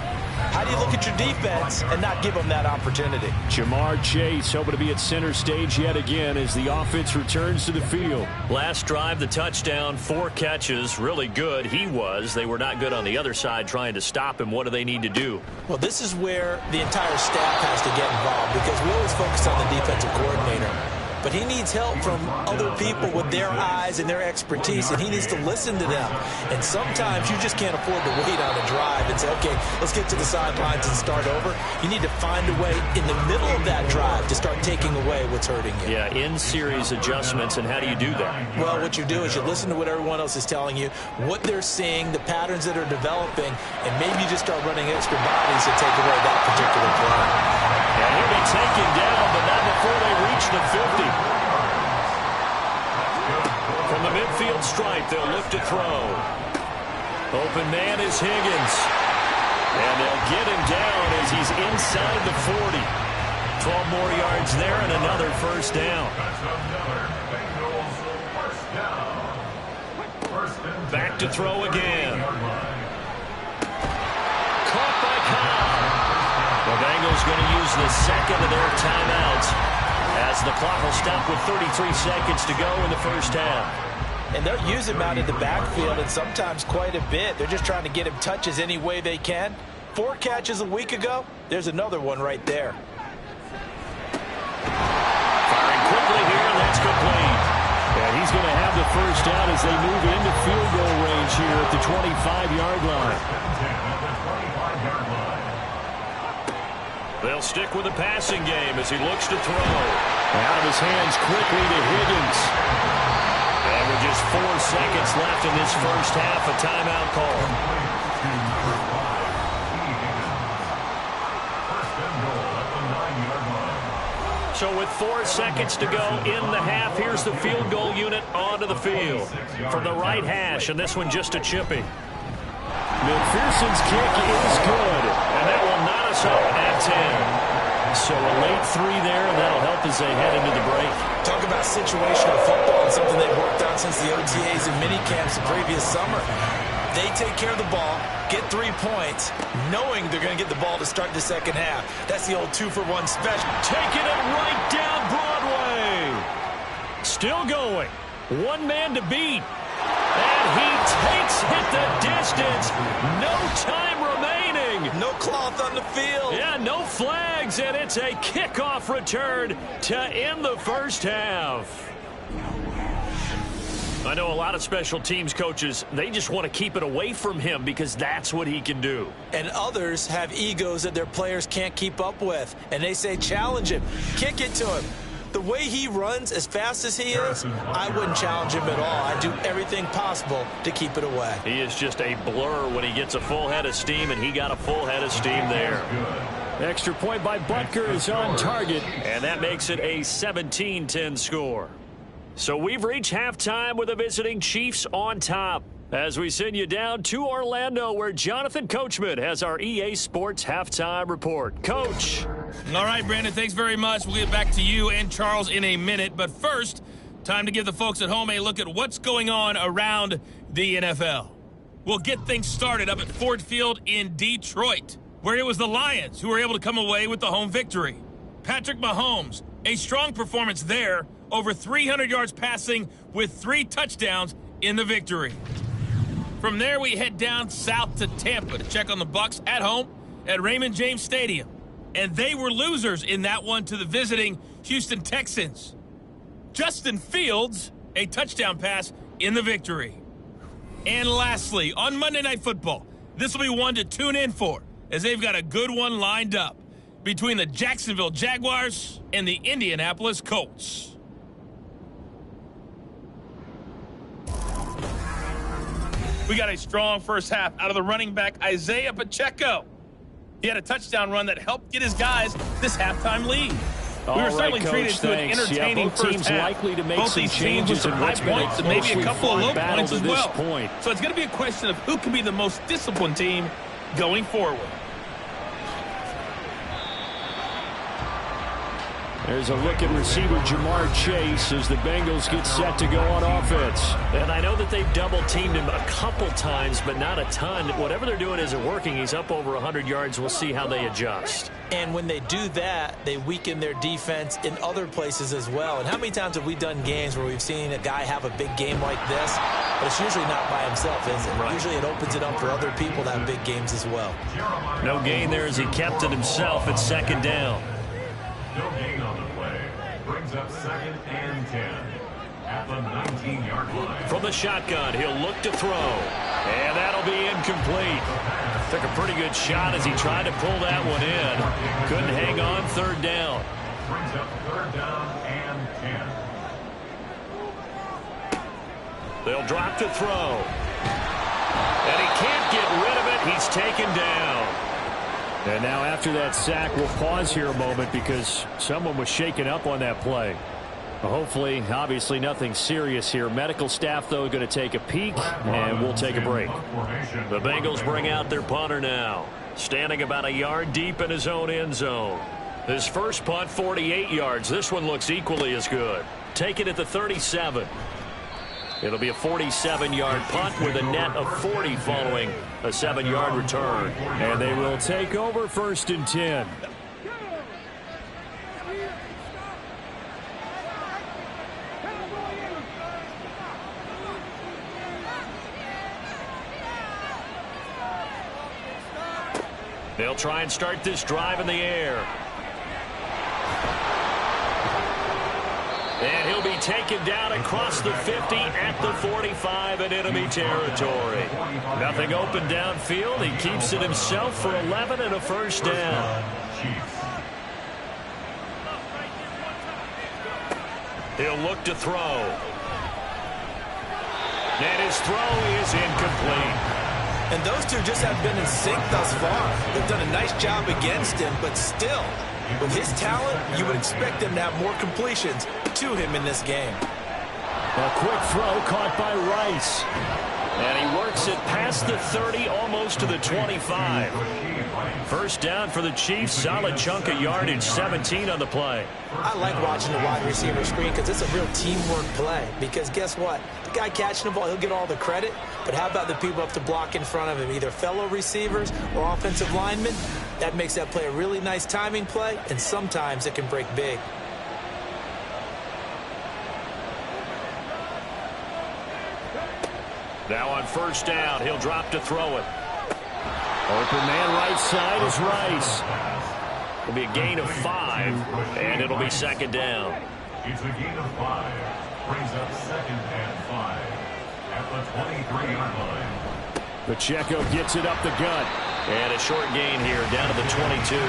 How do you look at your defense and not give them that opportunity? Jamar Chase hoping to be at center stage yet again as the offense returns to the field. Last drive, the touchdown, 4 catches, really good. He was. They were not good on the other side trying to stop him. What do they need to do? Well, this is where the entire staff has to get involved because we always focus on the defensive coordinator. But he needs help from other people with their eyes and their expertise, and he needs to listen to them. And sometimes you just can't afford to wait on a drive and say, okay, let's get to the sidelines and start over. You need to find a way in the middle of that drive to start taking away what's hurting you. Yeah, in-series adjustments, and how do you do that? Well, what you do is you listen to what everyone else is telling you, what they're seeing, the patterns that are developing, and maybe you just start running extra bodies to take away that particular play. And he'll be taken down, but not before they reach the 50. From the midfield stripe, they'll look to throw. Open man is Higgins. And they'll get him down as he's inside the 40. 12 more yards there and another first down. That's another Bengals first down. 1st and back to throw again. Caught by Cobb. The Bengals going to use the second of their timeouts as the clock will stop with 33 seconds to go in the first half. And they'll use him out in the backfield, and sometimes quite a bit. They're just trying to get him touches any way they can. 4 catches a week ago. There's another one right there. Firing quickly here, and that's complete. And he's going to have the first down as they move into field goal range here at the 25-yard line. They'll stick with the passing game as he looks to throw. Out of his hands quickly to Higgins. And with just 4 seconds left in this first half, a timeout call. So with 4 seconds to go in the half, here's the field goal unit onto the field. From the right hash, and this one just a chippy. McPherson's kick is good. And that will knot us up at 10. So a late 3 there, and that'll help as they head into the break. Talk about situational football, and something they've worked on since the OTAs and minicamps the previous summer. They take care of the ball, get 3 points, knowing they're going to get the ball to start the second half. That's the old 2-for-1 special. Taking it right down Broadway. Still going. One man to beat. And he takes it the distance. No time remaining. No cloth on the field. Yeah, no flags, and it's a kickoff return to end the first half. I know a lot of special teams coaches, they just want to keep it away from him because that's what he can do. And others have egos that their players can't keep up with. And they say, challenge him. Kick it to him. The way he runs as fast as he is, I wouldn't challenge him at all. I'd do everything possible to keep it away. He is just a blur when he gets a full head of steam, and he got a full head of steam there. Extra point by Butker is on target. And that makes it a 17-10 score. So we've reached halftime with the visiting Chiefs on top. As we send you down to Orlando, where Jonathan Coachman has our EA Sports Halftime Report. Coach. All right, Brandon, thanks very much. We'll get back to you and Charles in a minute. But first, time to give the folks at home a look at what's going on around the NFL. We'll get things started up at Ford Field in Detroit, where it was the Lions who were able to come away with the home victory. Patrick Mahomes, a strong performance there, over 300 yards passing with 3 touchdowns in the victory. From there, we head down south to Tampa to check on the Bucs at home at Raymond James Stadium. And they were losers in that one to the visiting Houston Texans. Justin Fields, a touchdown pass in the victory. And lastly, on Monday Night Football, this will be one to tune in for, as they've got a good one lined up between the Jacksonville Jaguars and the Indianapolis Colts. We got a strong first half out of the running back, Isaiah Pacheco. He had a touchdown run that helped get his guys this halftime lead. We were certainly treated to an entertaining first half. Likely to make both some these teams with changes some in high what's been points and maybe a couple of low points as well. So it's going to be a question of who can be the most disciplined team going forward. There's a look at receiver Jamar Chase as the Bengals get set to go on offense. And I know that they've double-teamed him a couple times, but not a ton. Whatever they're doing isn't working. He's up over 100 yards. We'll see how they adjust. And when they do that, they weaken their defense in other places as well. And how many times have we done games where we've seen a guy have a big game like this, but it's usually not by himself, is it? Right. Usually it opens it up for other people to have big games as well. No gain there as he kept it himself at second down. No gain on the play. Brings up 2nd and 10 at the 19-yard line. From the shotgun, he'll look to throw. And that'll be incomplete. Took a pretty good shot as he tried to pull that one in. Couldn't hang on 3rd down. Brings up 3rd down and 10. They'll drop to throw. And he can't get rid of it. He's taken down. And now after that sack, we'll pause here a moment because someone was shaken up on that play. Hopefully, obviously nothing serious here. Medical staff, though, going to take a peek, and we'll take a break. The Bengals bring out their punter now, standing about a yard deep in his own end zone. His first punt, 48 yards. This one looks equally as good. Take it at the 37. It'll be a 47-yard punt with a net of 40 following a 7-yard return. And they will take over 1st and 10. They'll try and start this drive in the air. And he'll be taken down across the 50 at the 45 in enemy territory. Nothing open downfield. He keeps it himself for 11 and a 1st down. He'll look to throw. And his throw is incomplete. And those two just have been in sync thus far. They've done a nice job against him, but still, with his talent, you would expect him to have more completions to him in this game. A quick throw caught by Rice. And he works it past the 30, almost to the 25. 1st down for the Chiefs. Solid chunk of yardage, 17 on the play. I like watching the wide receiver screen because it's a real teamwork play. Because guess what? The guy catching the ball, he'll get all the credit. But how about the people up to block in front of him, either fellow receivers or offensive linemen? That makes that play a really nice timing play, and sometimes it can break big. Now on 1st down, he'll drop to throw it. Open man right side is Rice. It'll be a gain of 5, and it'll be 2nd down. It's a gain of 5. Brings up 2nd and 5 at the 23-yard line. Pacheco gets it up the gut. And a short gain here down to the 22.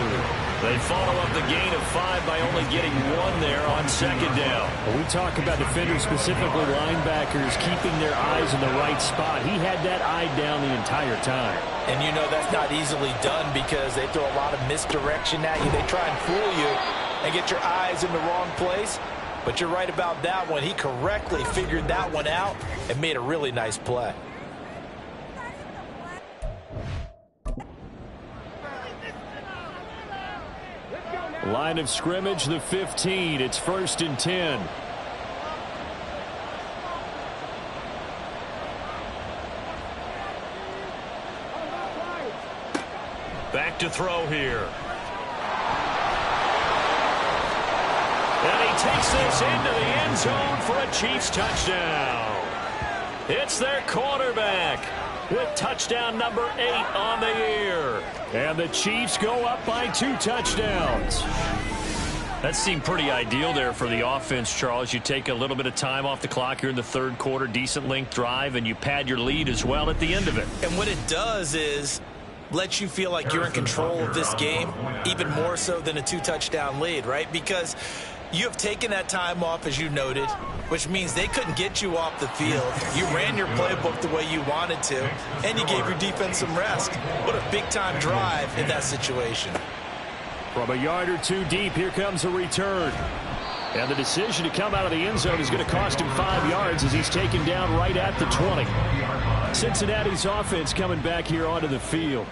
They follow up the gain of 5 by only getting 1 there on 2nd down. When we talk about defenders, specifically linebackers, keeping their eyes in the right spot. He had that eye down the entire time. And you know that's not easily done because they throw a lot of misdirection at you. They try and fool you and get your eyes in the wrong place. But you're right about that one. He correctly figured that one out and made a really nice play. Line of scrimmage, the 15. It's 1st and 10. Back to throw here. And he takes this into the end zone for a Chiefs touchdown. It's their quarterback with touchdown number 8 on the year. And the Chiefs go up by 2 touchdowns. That seemed pretty ideal there for the offense, Charles. You take a little bit of time off the clock here in the 3rd quarter, decent length drive, and you pad your lead as well at the end of it. And what it does is let you feel like you're in control of this game, even more so than a 2-touchdown lead, right? Because you have taken that time off, as you noted, which means they couldn't get you off the field. You ran your playbook the way you wanted to, and you gave your defense some rest. What a big-time drive in that situation. From a yard or 2 deep, here comes a return. And the decision to come out of the end zone is going to cost him 5 yards as he's taken down right at the 20. Cincinnati's offense coming back here onto the field.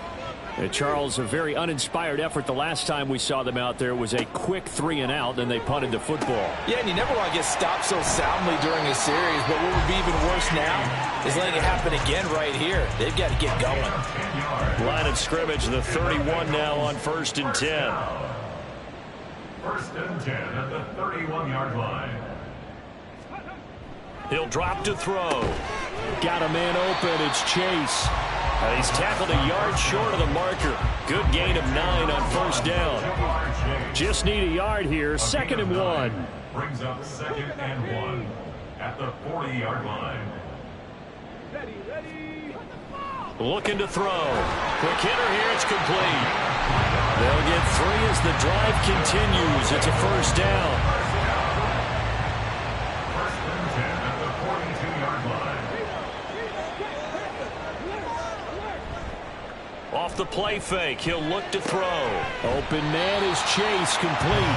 And Charles, a very uninspired effort. The last time we saw them out there was a quick 3-and-out, then they punted the football. Yeah, and you never want to get stopped so soundly during a series, but what would be even worse now is letting it happen again right here. They've got to get going. Line of scrimmage, the 31 now on 1st and 10. 1st and 10 at the 31-yard line. He'll drop to throw. Got a man open. It's Chase. And he's tackled a yard short of the marker. Good gain of 9 on 1st down. Just need a yard here. 2nd and 1. Brings up 2nd and 1 at the 40-yard line. Looking to throw. Quick hitter here. It's complete. They'll get 3 as the drive continues. It's a 1st down. Off the play fake, he'll look to throw. Open man is Chase, complete.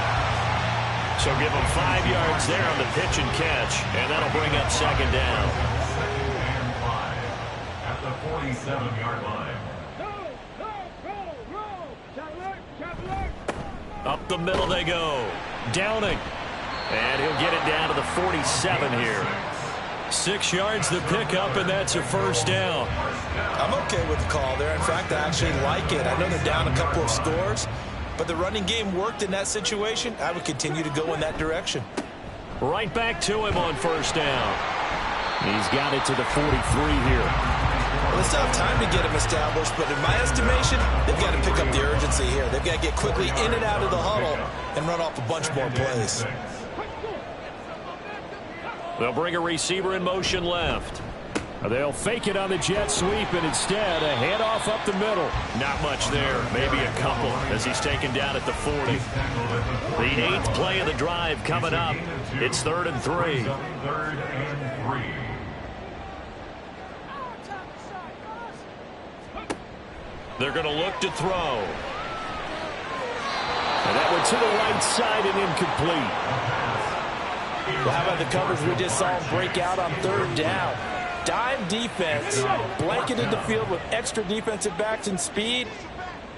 So give him 5 yards there on the pitch and catch, and that'll bring up 2nd down. 2nd and 5 at the 47-yard line. Up the middle they go. Downing. And he'll get it down to the 47 here. 6 yards the pickup, and that's a first down. I'm okay with the call there. In fact, I actually like it. I know they're down a couple of scores, but the running game worked in that situation. I would continue to go in that direction. Right back to him on first down. He's got it to the 43 here. Well, they still have time to get him established, but in my estimation, they've got to pick up the urgency here. They've got to get quickly in and out of the huddle and run off a bunch more plays. They'll bring a receiver in motion left. They'll fake it on the jet sweep, and instead a handoff up the middle. Not much there, maybe a couple, as he's taken down at the 40. The 8th play of the drive coming up. It's 3rd and 3. 3rd and 3. They're going to look to throw. And that went to the right side and incomplete. Well, how about the coverage we just saw him break out on 3rd down? Dime defense, blanketed the field with extra defensive backs and speed,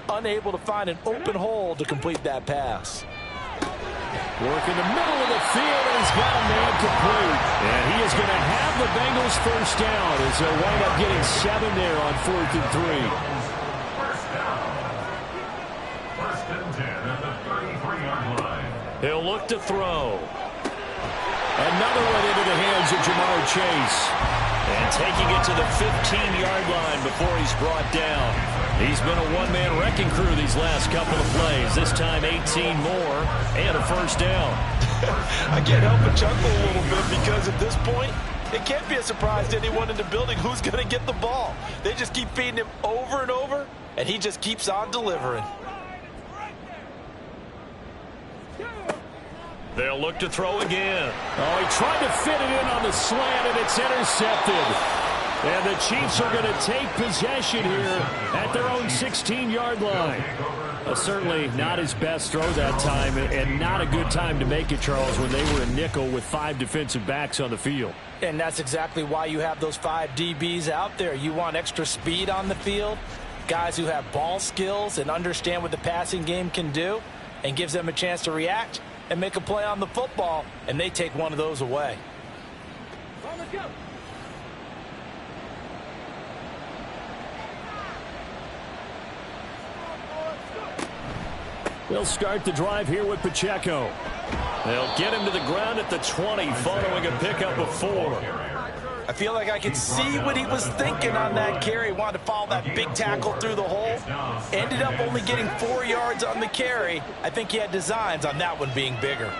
unable to find an open hole to complete that pass. Work in the middle of the field, and he's got a man complete. And he is going to have the Bengals first down as they'll wind up getting 7 there on 4th and 3. First down. 1st and 10 at the 33-yard line. He'll look to throw. Another one into the hands of Jamar Chase. And taking it to the 15-yard line before he's brought down. He's been a one-man wrecking crew these last couple of plays. This time 18 more and a first down. I can't help but chuckle a little bit because at this point, it can't be a surprise to anyone in the building who's going to get the ball. They just keep feeding him over and over, and he just keeps on delivering. They'll look to throw again. Oh, he tried to fit it in on the slant, and it's intercepted. And the Chiefs are going to take possession here at their own 16-yard line. Certainly not his best throw that time, and not a good time to make it, Charles, when they were in nickel with 5 defensive backs on the field. And that's exactly why you have those 5 DBs out there. You want extra speed on the field, guys who have ball skills and understand what the passing game can do, and gives them a chance to react and make a play on the football, and they take one of those away. They'll start the drive here with Pacheco. They'll get him to the ground at the 20 following a pickup of 4. I feel like I can see what he was thinking on that carry. Wanted to follow that big tackle through the hole. Ended up only getting 4 yards on the carry. I think he had designs on that one being bigger.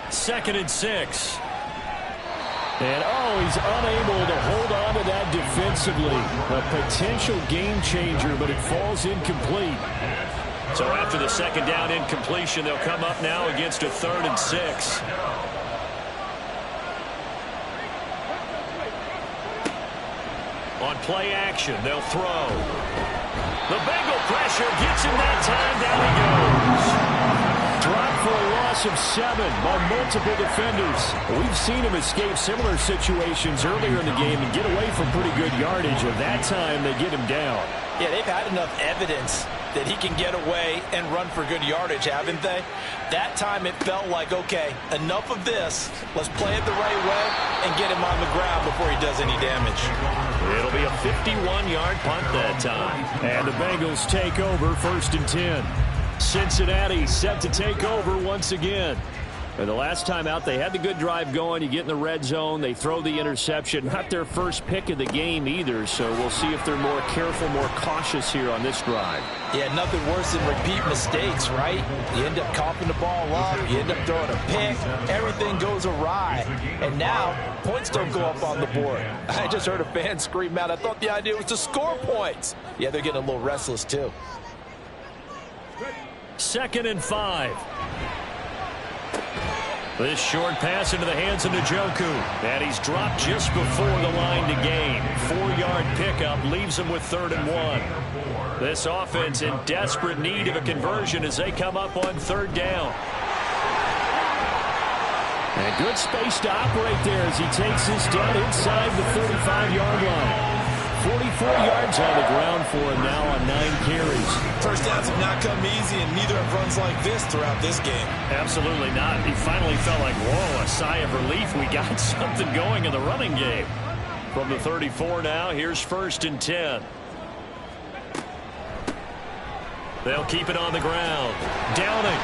2nd and 6. And, he's unable to hold on to that defensively. A potential game changer, but it falls incomplete. So after the 2nd down incompletion, they'll come up now against a 3rd and 6. On play action, they'll throw. The Bengal pressure gets him that time. Down he goes. Dropped for a loss of 7 by multiple defenders. We've seen him escape similar situations earlier in the game and get away from pretty good yardage. At that time, they get him down. Yeah, they've had enough evidence that he can get away and run for good yardage, haven't they? That time it felt like, okay, enough of this. Let's play it the right way and get him on the ground before he does any damage. It'll be a 51-yard punt that time. And the Bengals take over 1st and 10. Cincinnati set to take over once again. And the last time out, they had the good drive going. You get in the red zone, they throw the interception. Not their first pick of the game either, so we'll see if they're more careful, more cautious here on this drive. Yeah, nothing worse than repeat mistakes, right? You end up coughing the ball up, you end up throwing a pick, everything goes awry. And now, points don't go up on the board. I just heard a fan scream out, I thought the idea was to score points. Yeah, they're getting a little restless too. 2nd and 5. This short pass into the hands of Njoku. And he's dropped just before the line to gain. 4-yard pickup leaves him with 3rd and 1. This offense in desperate need of a conversion as they come up on 3rd down. And good space to operate there as he takes this down inside the 35-yard line. 44 yards on the ground for him now on 9 carries. First downs have not come easy, and neither have runs like this throughout this game. Absolutely not. He finally felt like, whoa, a sigh of relief. We got something going in the running game. From the 34 now, here's 1st and 10. They'll keep it on the ground. Downing.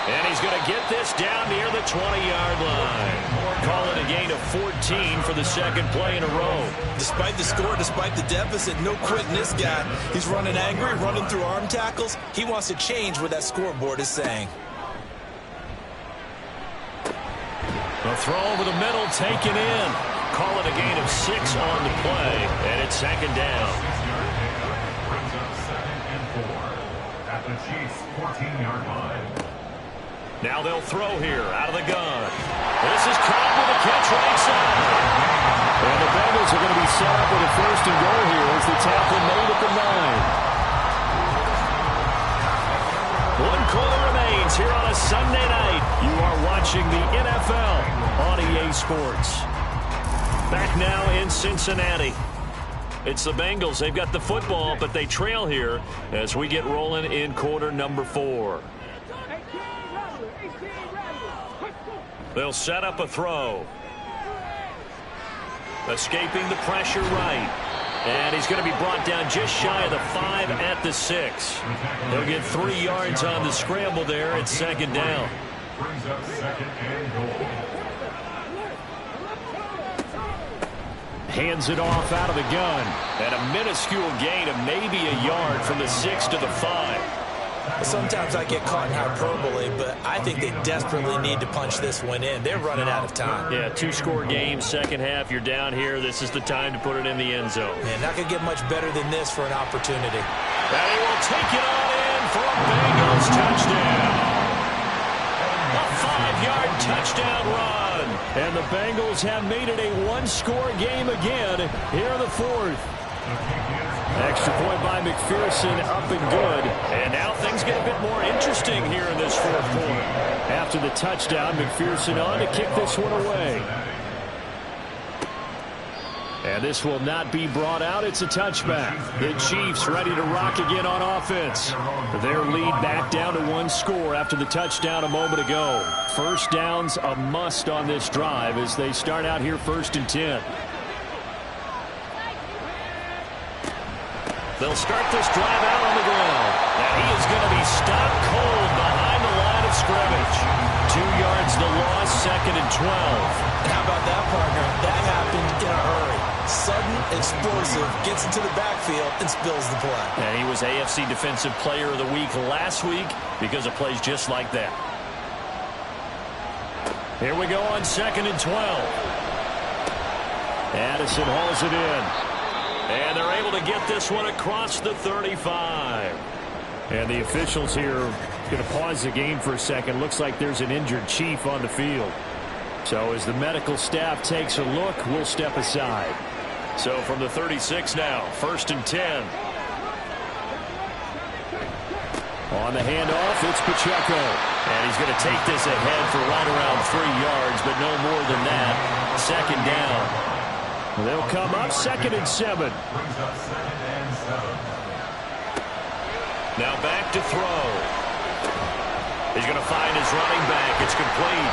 And he's going to get this down near the 20-yard line. Call it a gain of 14 for the second play in a row. Despite the score, despite the deficit, no quitting this guy. He's running angry, running through arm tackles. He wants to change what that scoreboard is saying. A throw over the middle, taken in. Call it a gain of 6 on the play, and it's 2nd down. Brings up 2nd and 4 at the Chiefs' 14-yard line. Now they'll throw here out of the gun. This is Cobb with a catch right side. And the Bengals are going to be set up with a 1st and goal here as the tackle made at the 9. 1 quarter remains here on a Sunday night. You are watching the NFL on EA Sports. Back now in Cincinnati. It's the Bengals. They've got the football, but they trail here as we get rolling in quarter number 4. They'll set up a throw. Escaping the pressure right. And he's going to be brought down just shy of the 5 at the 6. He'll get 3 yards on the scramble there. It's 2nd down. Brings up 2nd and goal. Hands it off out of the gun. And a minuscule gain of maybe a yard from the 6 to the 5. Sometimes I get caught in hyperbole, but I think they desperately need to punch this one in. They're running out of time. Yeah, 2-score game, second half. You're down here. This is the time to put it in the end zone. Man, not going to get much better than this for an opportunity. And he will take it on in for a Bengals touchdown. A 5-yard touchdown run. And the Bengals have made it a 1-score game again here in the 4th. Extra point by McPherson, up and good. And now things get a bit more interesting here in this 4th quarter. After the touchdown, McPherson on to kick this one away. And this will not be brought out. It's a touchback. The Chiefs ready to rock again on offense. Their lead back down to 1 score after the touchdown a moment ago. First down's a must on this drive as they start out here 1st and 10. They'll start this drive out on the ground. And he is going to be stopped cold behind the line of scrimmage. 2 yards the loss, 2nd and 12. How about that, partner? That happened in a hurry. Sudden, explosive, gets into the backfield and spills the play. And he was AFC Defensive Player of the Week last week because of plays just like that. Here we go on 2nd and 12. Addison hauls it in. And they're able to get this one across the 35. And the officials here going to pause the game for a second. Looks like there's an injured Chief on the field. So as the medical staff takes a look, we'll step aside. So from the 36 now, 1st and 10. On the handoff, it's Pacheco. And he's going to take this ahead for right around 3 yards, but no more than that. 2nd down. They'll come up 2nd and 7. Brings up 2nd and 7. Now back to throw. He's going to find his running back. It's complete.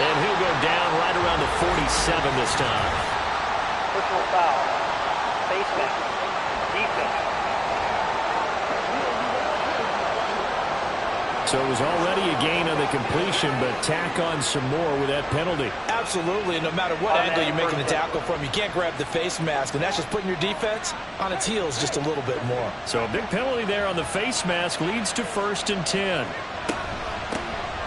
And he'll go down right around the 47 this time. Personal foul. Face mask. Defense. So it was already a gain on the completion, but tack on some more with that penalty. Absolutely. No matter what angle you're making the tackle from, you can't grab the face mask, and that's just putting your defense on its heels just a little bit more. So a big penalty there on the face mask leads to 1st and 10.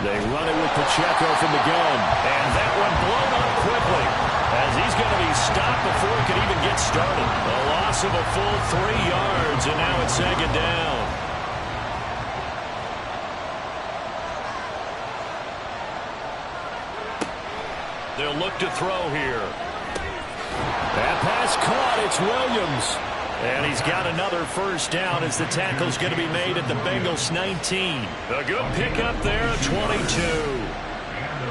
They run it with Pacheco from the gun. And that one blown up quickly as he's going to be stopped before he can even get started. A loss of a full 3 yards, and now it's 2nd down. They'll look to throw here. That pass caught. It's Williams. And he's got another 1st down as the tackle's going to be made at the Bengals 19. A good pickup there, 22.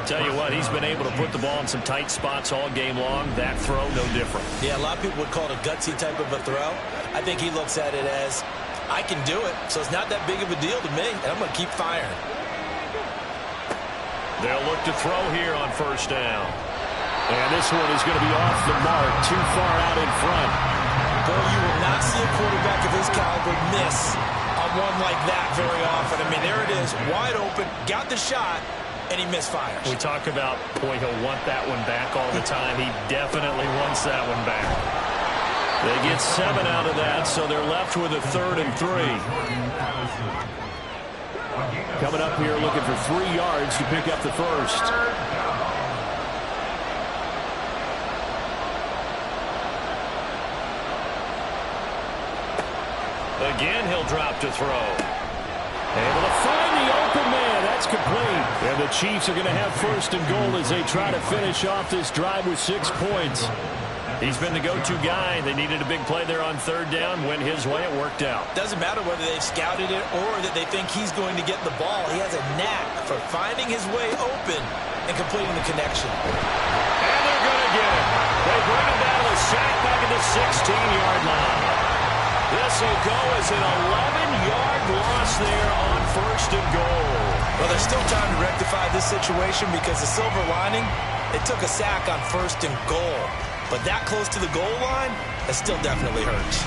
Tell you what, he's been able to put the ball in some tight spots all game long. That throw, no different. Yeah, a lot of people would call it a gutsy type of a throw. I think he looks at it as, I can do it, so it's not that big of a deal to me, and I'm going to keep firing. They'll look to throw here on first down. And this one is going to be off the mark, too far out in front. Boy, you will not see a quarterback of his caliber miss on one like that very often. I mean, there it is, wide open, got the shot, and he misfires. We talk about, boy, he'll want that one back all the time. He definitely wants that one back. They get 7 out of that, so they're left with a 3rd and 3. Coming up here looking for 3 yards to pick up the first. Again, he'll drop to throw. Able to find the open man. That's complete. And the Chiefs are going to have 1st and goal as they try to finish off this drive with 6 points. He's been the go-to guy. They needed a big play there on 3rd down. Went his way. It worked out. Doesn't matter whether they've scouted it or that they think he's going to get the ball. He has a knack for finding his way open and completing the connection. And they're going to get it. They bring him down to the sack back at the 16-yard line. This will go as an 11-yard loss there on 1st and goal. Well, there's still time to rectify this situation because the silver lining, it took a sack on 1st and goal. But that close to the goal line, that still definitely hurts.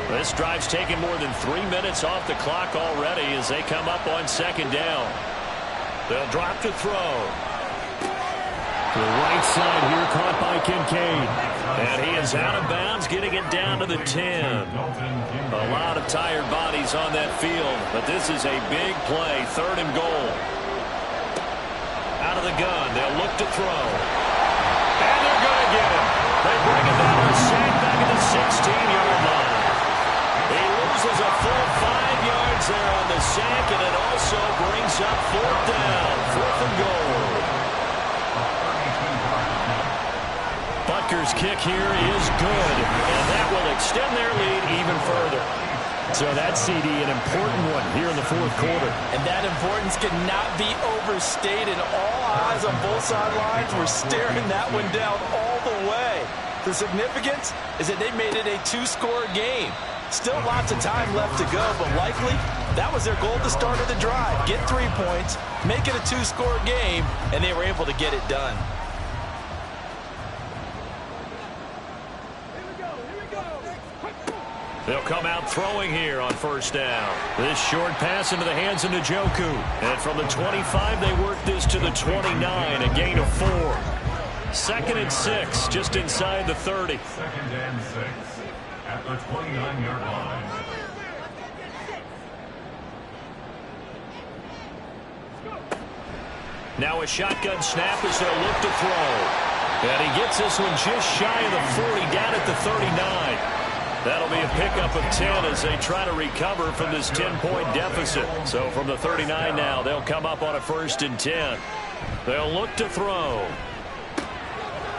This drive's taken more than 3 minutes off the clock already as they come up on 2nd down. They'll drop to throw. To the right side here, caught by Kincaid. And he is out of bounds, getting it down to the 10. A lot of tired bodies on that field, but this is a big play, 3rd and goal. Out of the gun, they'll look to throw. And they're going to get him. They bring him down to a sack back at the 16-yard line. He loses a full 5 yards there on the sack, and it also brings up 4th down, 4th and goal. Butker's kick here is good, and that will extend their lead even further. So that CD, an important one here in the 4th quarter. And that importance cannot be overstated. All eyes on both sidelines were staring that one down all the way. The significance is that they made it a 2-score game. Still lots of time left to go, but likely that was their goal to start of the drive. Get 3 points, make it a 2-score game, and they were able to get it done. They'll come out throwing here on 1st down. This short pass into the hands of Njoku. And from the 25, they work this to the 29, a gain of 4. 2nd and 6, just inside the 30. 2nd and 6 at the 29-yard line. Now a shotgun snap as they'll look to throw. And he gets this one just shy of the 40, down at the 39. That'll be a pickup of 10 as they try to recover from this 10-point deficit. So from the 39 now, they'll come up on a 1st and 10. They'll look to throw.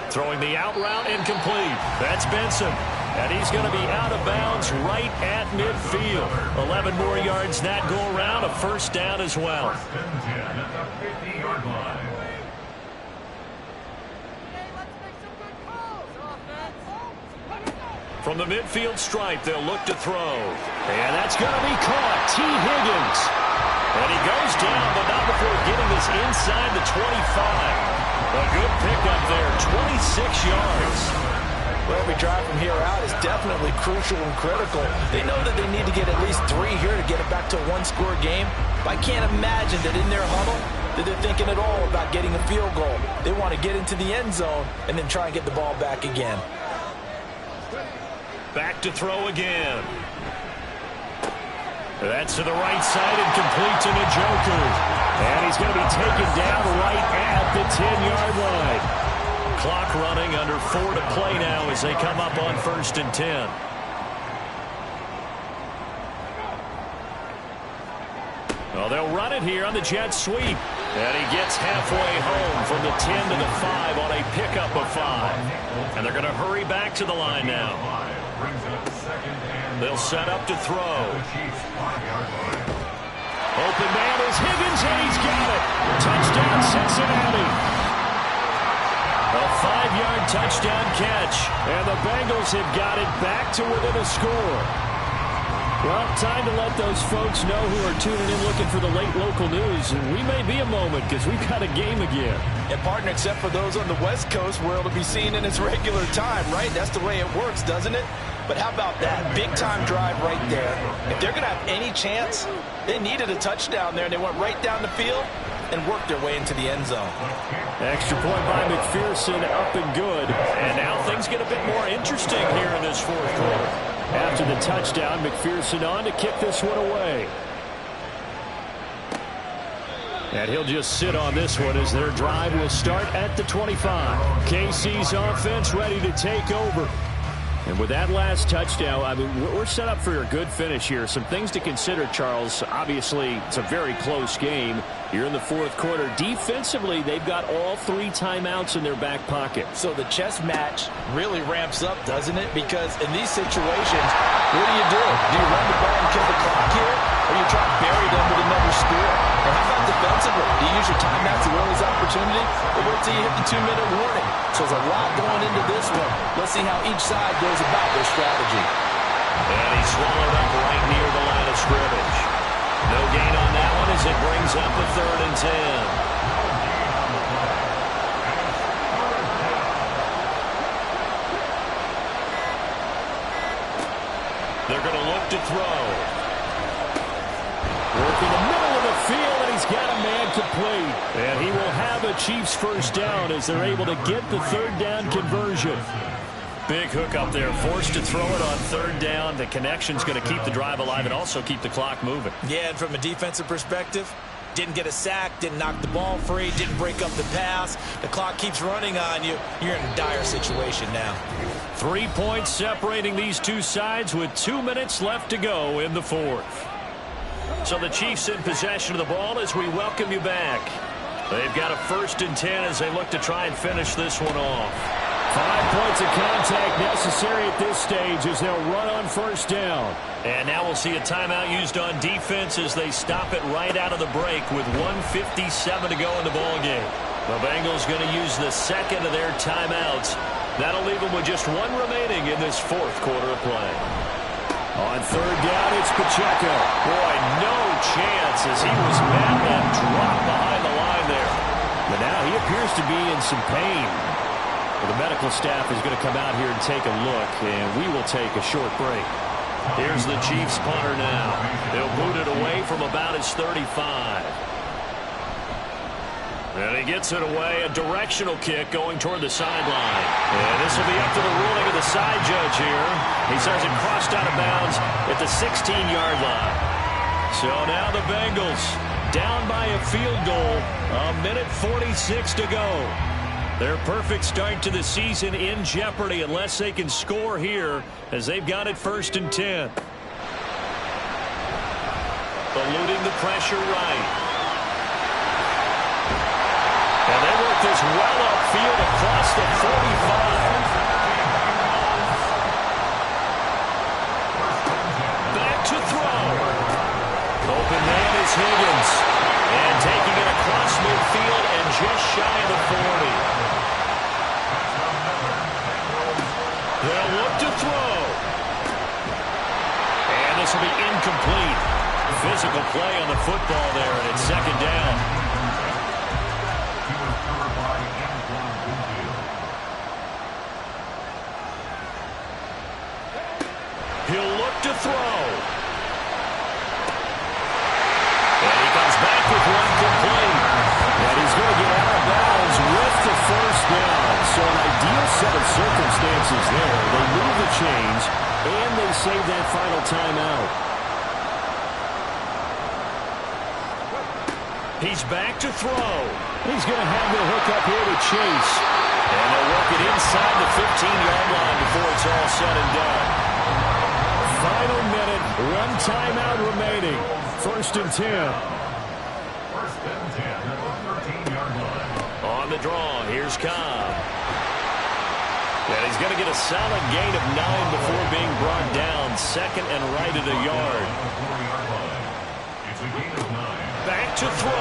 Throwing the out route incomplete. That's Benson. And he's going to be out of bounds right at midfield. 11 more yards that go around, a 1st down as well. 1st and 10 at the 50-yard line. From the midfield stripe, they'll look to throw. And that's going to be caught. T. Higgins. And he goes down, but not before getting this inside the 25. A good pickup there, 26 yards. Well, every drive from here out is definitely crucial and critical. They know that they need to get at least 3 here to get it back to a 1-score game. But I can't imagine that in their huddle that they're thinking at all about getting a field goal. They want to get into the end zone and then try and get the ball back again. Back to throw again. That's to the right side and complete to Njoku. And he's going to be taken down right at the 10-yard line. Clock running, under 4 to play now as they come up on 1st and 10. Well, they'll run it here on the jet sweep. And he gets halfway home from the 10 to the 5 on a pickup of 5. And they're going to hurry back to the line now. They'll set up to throw. Open man is Higgins, and he's got it. Touchdown, Cincinnati. A 5-yard touchdown catch, and the Bengals have got it back to within a score. Well, time to let those folks know who are tuning in looking for the late local news. And we may be a moment because we've got a game again. And partner, except for those on the West Coast, where it'll be seen in its regular time, right? That's the way it works, doesn't it? But how about that big-time drive right there? If they're going to have any chance, they needed a touchdown there, and they went right down the field and worked their way into the end zone. Extra point by McPherson, up and good. And now things get a bit more interesting here in this fourth quarter. After the touchdown, McPherson on to kick this one away. And he'll just sit on this one as their drive will start at the 25. KC's offense ready to take over. And with that last touchdown, I mean, we're set up for a good finish here. Some things to consider, Charles. Obviously, it's a very close game. You're in the fourth quarter. Defensively, they've got all 3 timeouts in their back pocket. So the chess match really ramps up, doesn't it? Because in these situations, what do? Do you run the ball and kill the clock here? Or you try to bury them with another score? And how about defensively? Do you use your timeouts to win this opportunity? Or wait till you hit the 2-minute warning? So there's a lot going into this one. Let's see how each side goes about their strategy. And he's swallowed up right near the line of scrimmage. No gain on that one as it brings up a 3rd and 10. They're going to look to throw. Working the middle of the field, and he's got a man complete. And he will have a Chiefs first down as they're able to get the 3rd down conversion. Big hook up there, forced to throw it on 3rd down. The connection's going to keep the drive alive and also keep the clock moving. Yeah, and from a defensive perspective, didn't get a sack, didn't knock the ball free, didn't break up the pass. The clock keeps running on you. You're in a dire situation now. 3 points separating these two sides with 2 minutes left to go in the fourth. So the Chiefs in possession of the ball as we welcome you back. They've got a 1st and 10 as they look to try and finish this one off. 5 points of contact necessary at this stage as they'll run on 1st down. And now we'll see a timeout used on defense as they stop it right out of the break with 1:57 to go in the ballgame. The Bengals going to use the 2nd of their timeouts. That'll leave them with just 1 remaining in this fourth quarter of play. On 3rd down, it's Pacheco. Boy, no chance as he was met and dropped behind the line there. But now he appears to be in some pain. Well, the medical staff is going to come out here and take a look, and we will take a short break. Here's the Chiefs punter now. They'll boot it away from about his 35. And he gets it away, a directional kick going toward the sideline. And this will be up to the ruling of the side judge here. He says it crossed out of bounds at the 16-yard line. So now the Bengals down by a field goal, 1:46 to go. Their perfect start to the season in jeopardy unless they can score here as they've got it 1st and 10. Eluding the pressure right. And they work this well upfield across the 45. Back to throw. Open man is Higgins. And taking it across midfield and just shy of the 40. They'll look to throw. And this will be incomplete. Physical play on the football there, and it's 2nd down. He'll look to throw. And he comes back with one complete. And he's going to get out of bounds with the 1st down. So an ideal set of circumstances there. They move the chains, and they save that final timeout. He's back to throw. He's going to have the hook up here to Chase. And they'll work it inside the 15-yard line before it's all said and done. Final minute, 1 timeout remaining. 1st and 10. 1st and 10 at the 13-yard line. On the draw, here's Cobb. And he's going to get a solid gain of 9 before being brought down. 2nd and right at a yard. It's a gain of 9. Back to throw.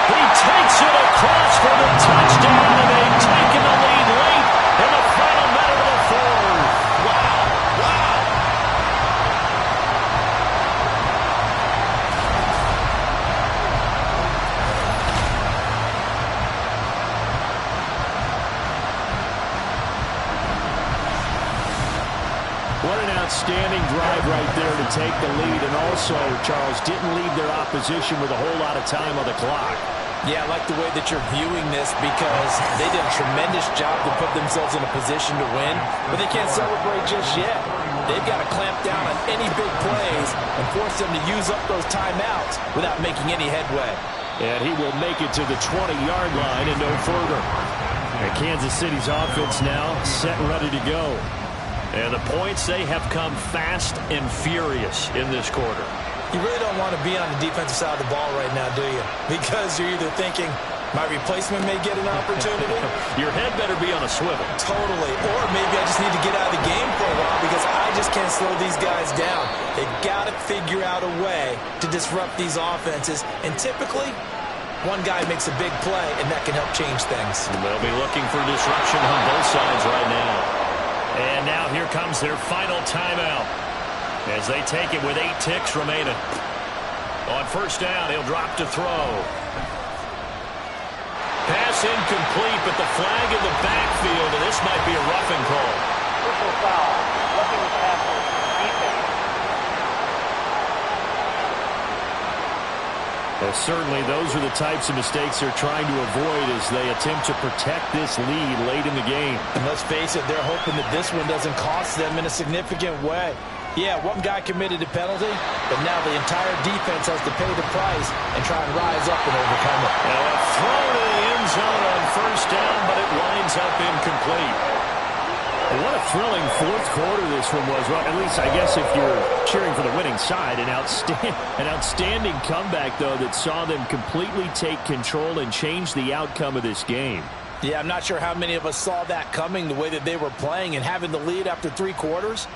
He takes it across for the touchdown, and they've taken the lead late in the final minute of the fourth. Wow, wow. What an outstanding drive right there to take the lead. And also, Charles, didn't leave their opposition with a whole lot of time on the clock. Yeah, I like the way that you're viewing this because they did a tremendous job to put themselves in a position to win, but they can't celebrate just yet. They've got to clamp down on any big plays and force them to use up those timeouts without making any headway. And he will make it to the 20-yard line and no further. And Kansas City's offense now set and ready to go. And the points, they have come fast and furious in this quarter. You really don't want to be on the defensive side of the ball right now, do you? Because you're either thinking, my replacement may get an opportunity. Your head better be on a swivel. Totally. Or maybe I just need to get out of the game for a while because I just can't slow these guys down. They've got to figure out a way to disrupt these offenses. And typically, one guy makes a big play, and that can help change things. They'll be looking for disruption on both sides right now. And now here comes their final timeout as they take it with 8 ticks remaining. On first down, he'll drop to throw. Pass incomplete, but the flag in the backfield, and this might be a roughing call. Personal foul. Roughing the passer. Defense. Well, certainly those are the types of mistakes they're trying to avoid as they attempt to protect this lead late in the game. And let's face it, they're hoping that this one doesn't cost them in a significant way. Yeah, one guy committed a penalty, but now the entire defense has to pay the price and try and rise up and overcome it. Now a throw to the end zone on first down, but it winds up incomplete. And what a thrilling fourth quarter this one was. Well, at least I guess if you're cheering for the winning side, an outstanding comeback, though, that saw them completely take control and change the outcome of this game. Yeah, I'm not sure how many of us saw that coming, the way that they were playing and having the lead after 3 quarters.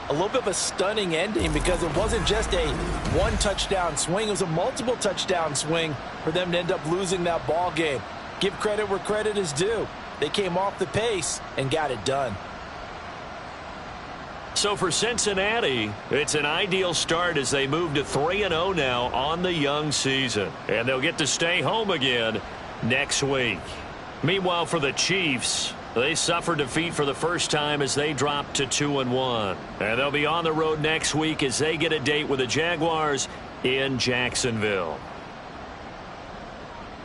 A little bit of a stunning ending because it wasn't just a one-touchdown swing. It was a multiple touchdown swing for them to end up losing that ball game. Give credit where credit is due. They came off the pace and got it done. So for Cincinnati, it's an ideal start as they move to 3-0 now on the young season. And they'll get to stay home again next week. Meanwhile, for the Chiefs, they suffered defeat for the first time as they dropped to 2-1. And they'll be on the road next week as they get a date with the Jaguars in Jacksonville.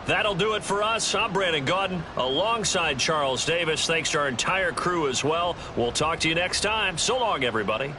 That'll do it for us. I'm Brandon Gaudin alongside Charles Davis. Thanks to our entire crew as well. We'll talk to you next time. So long, everybody.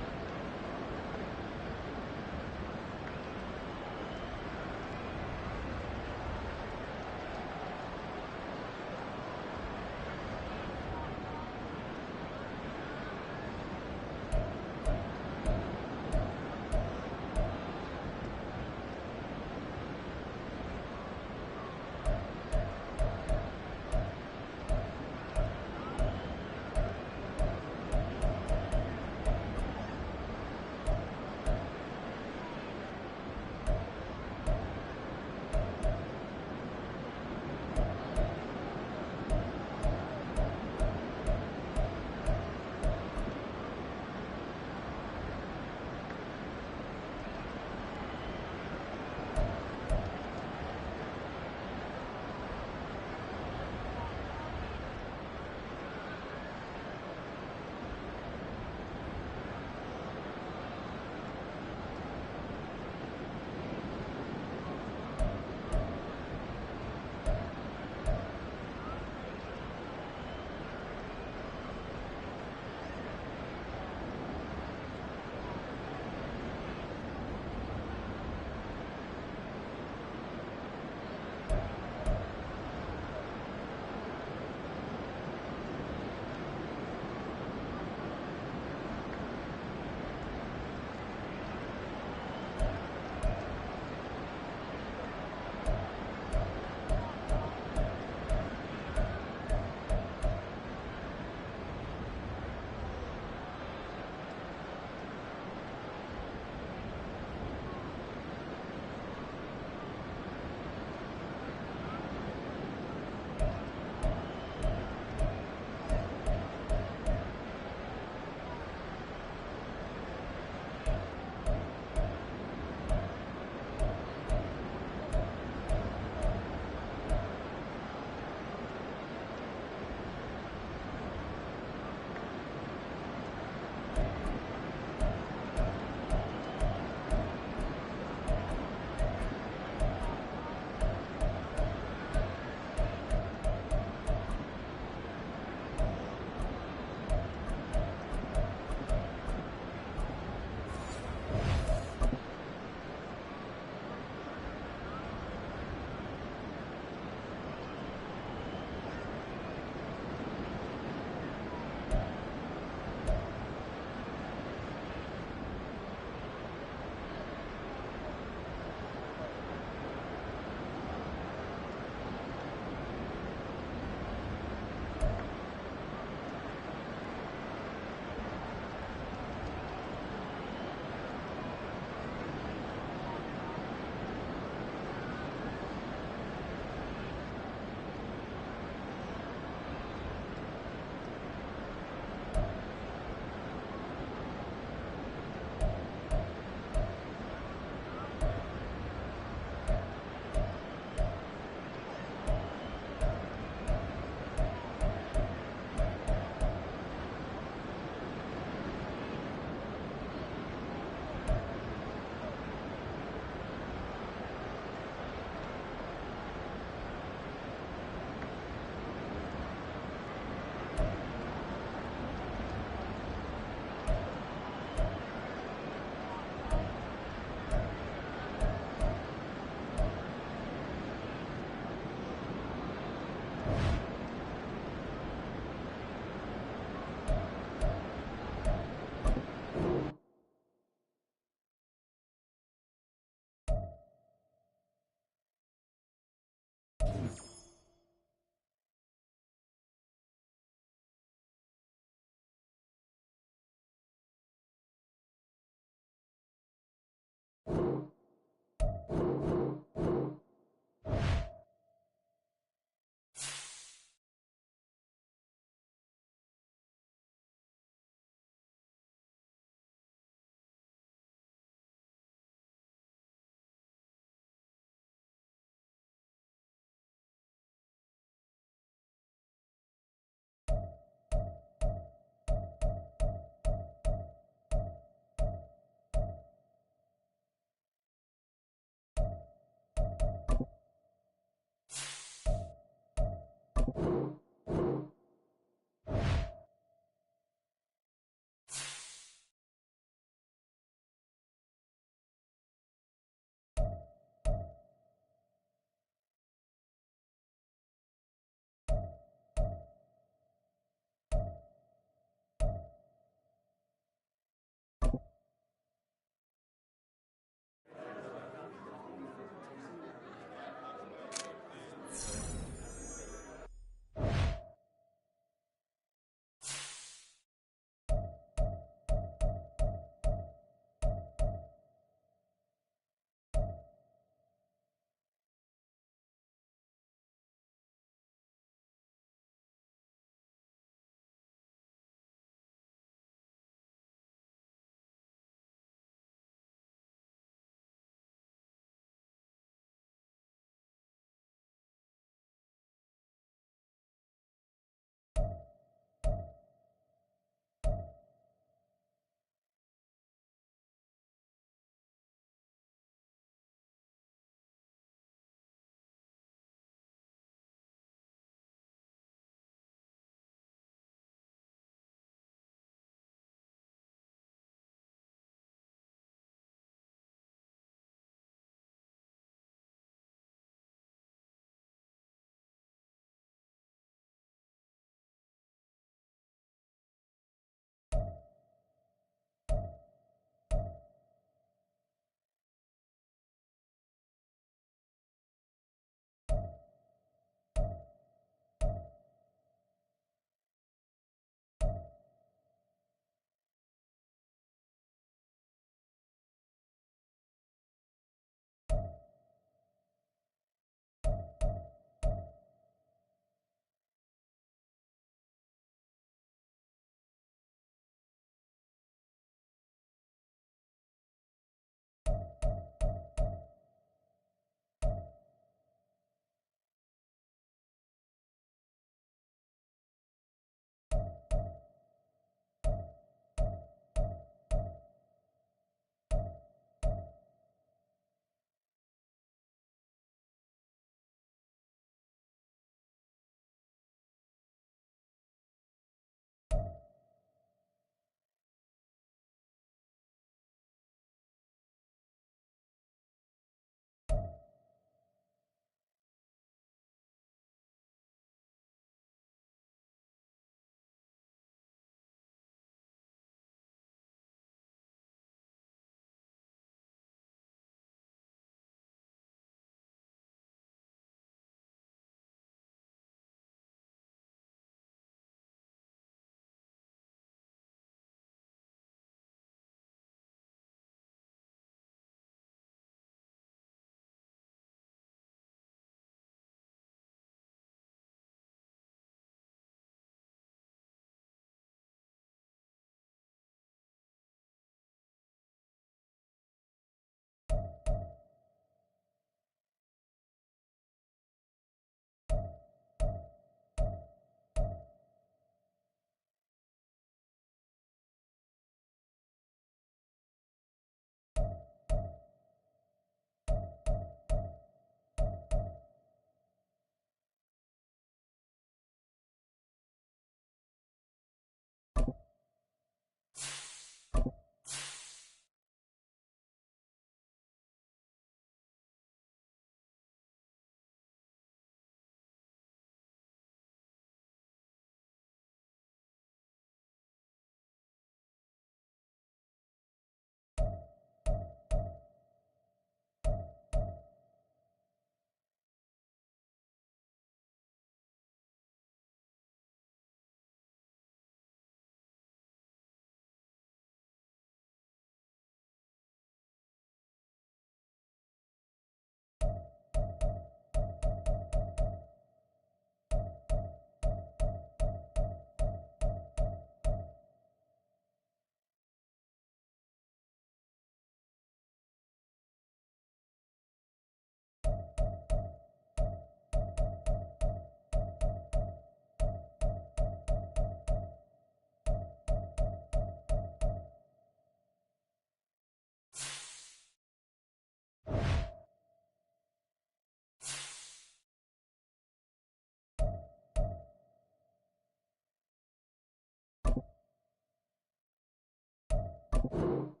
Bye.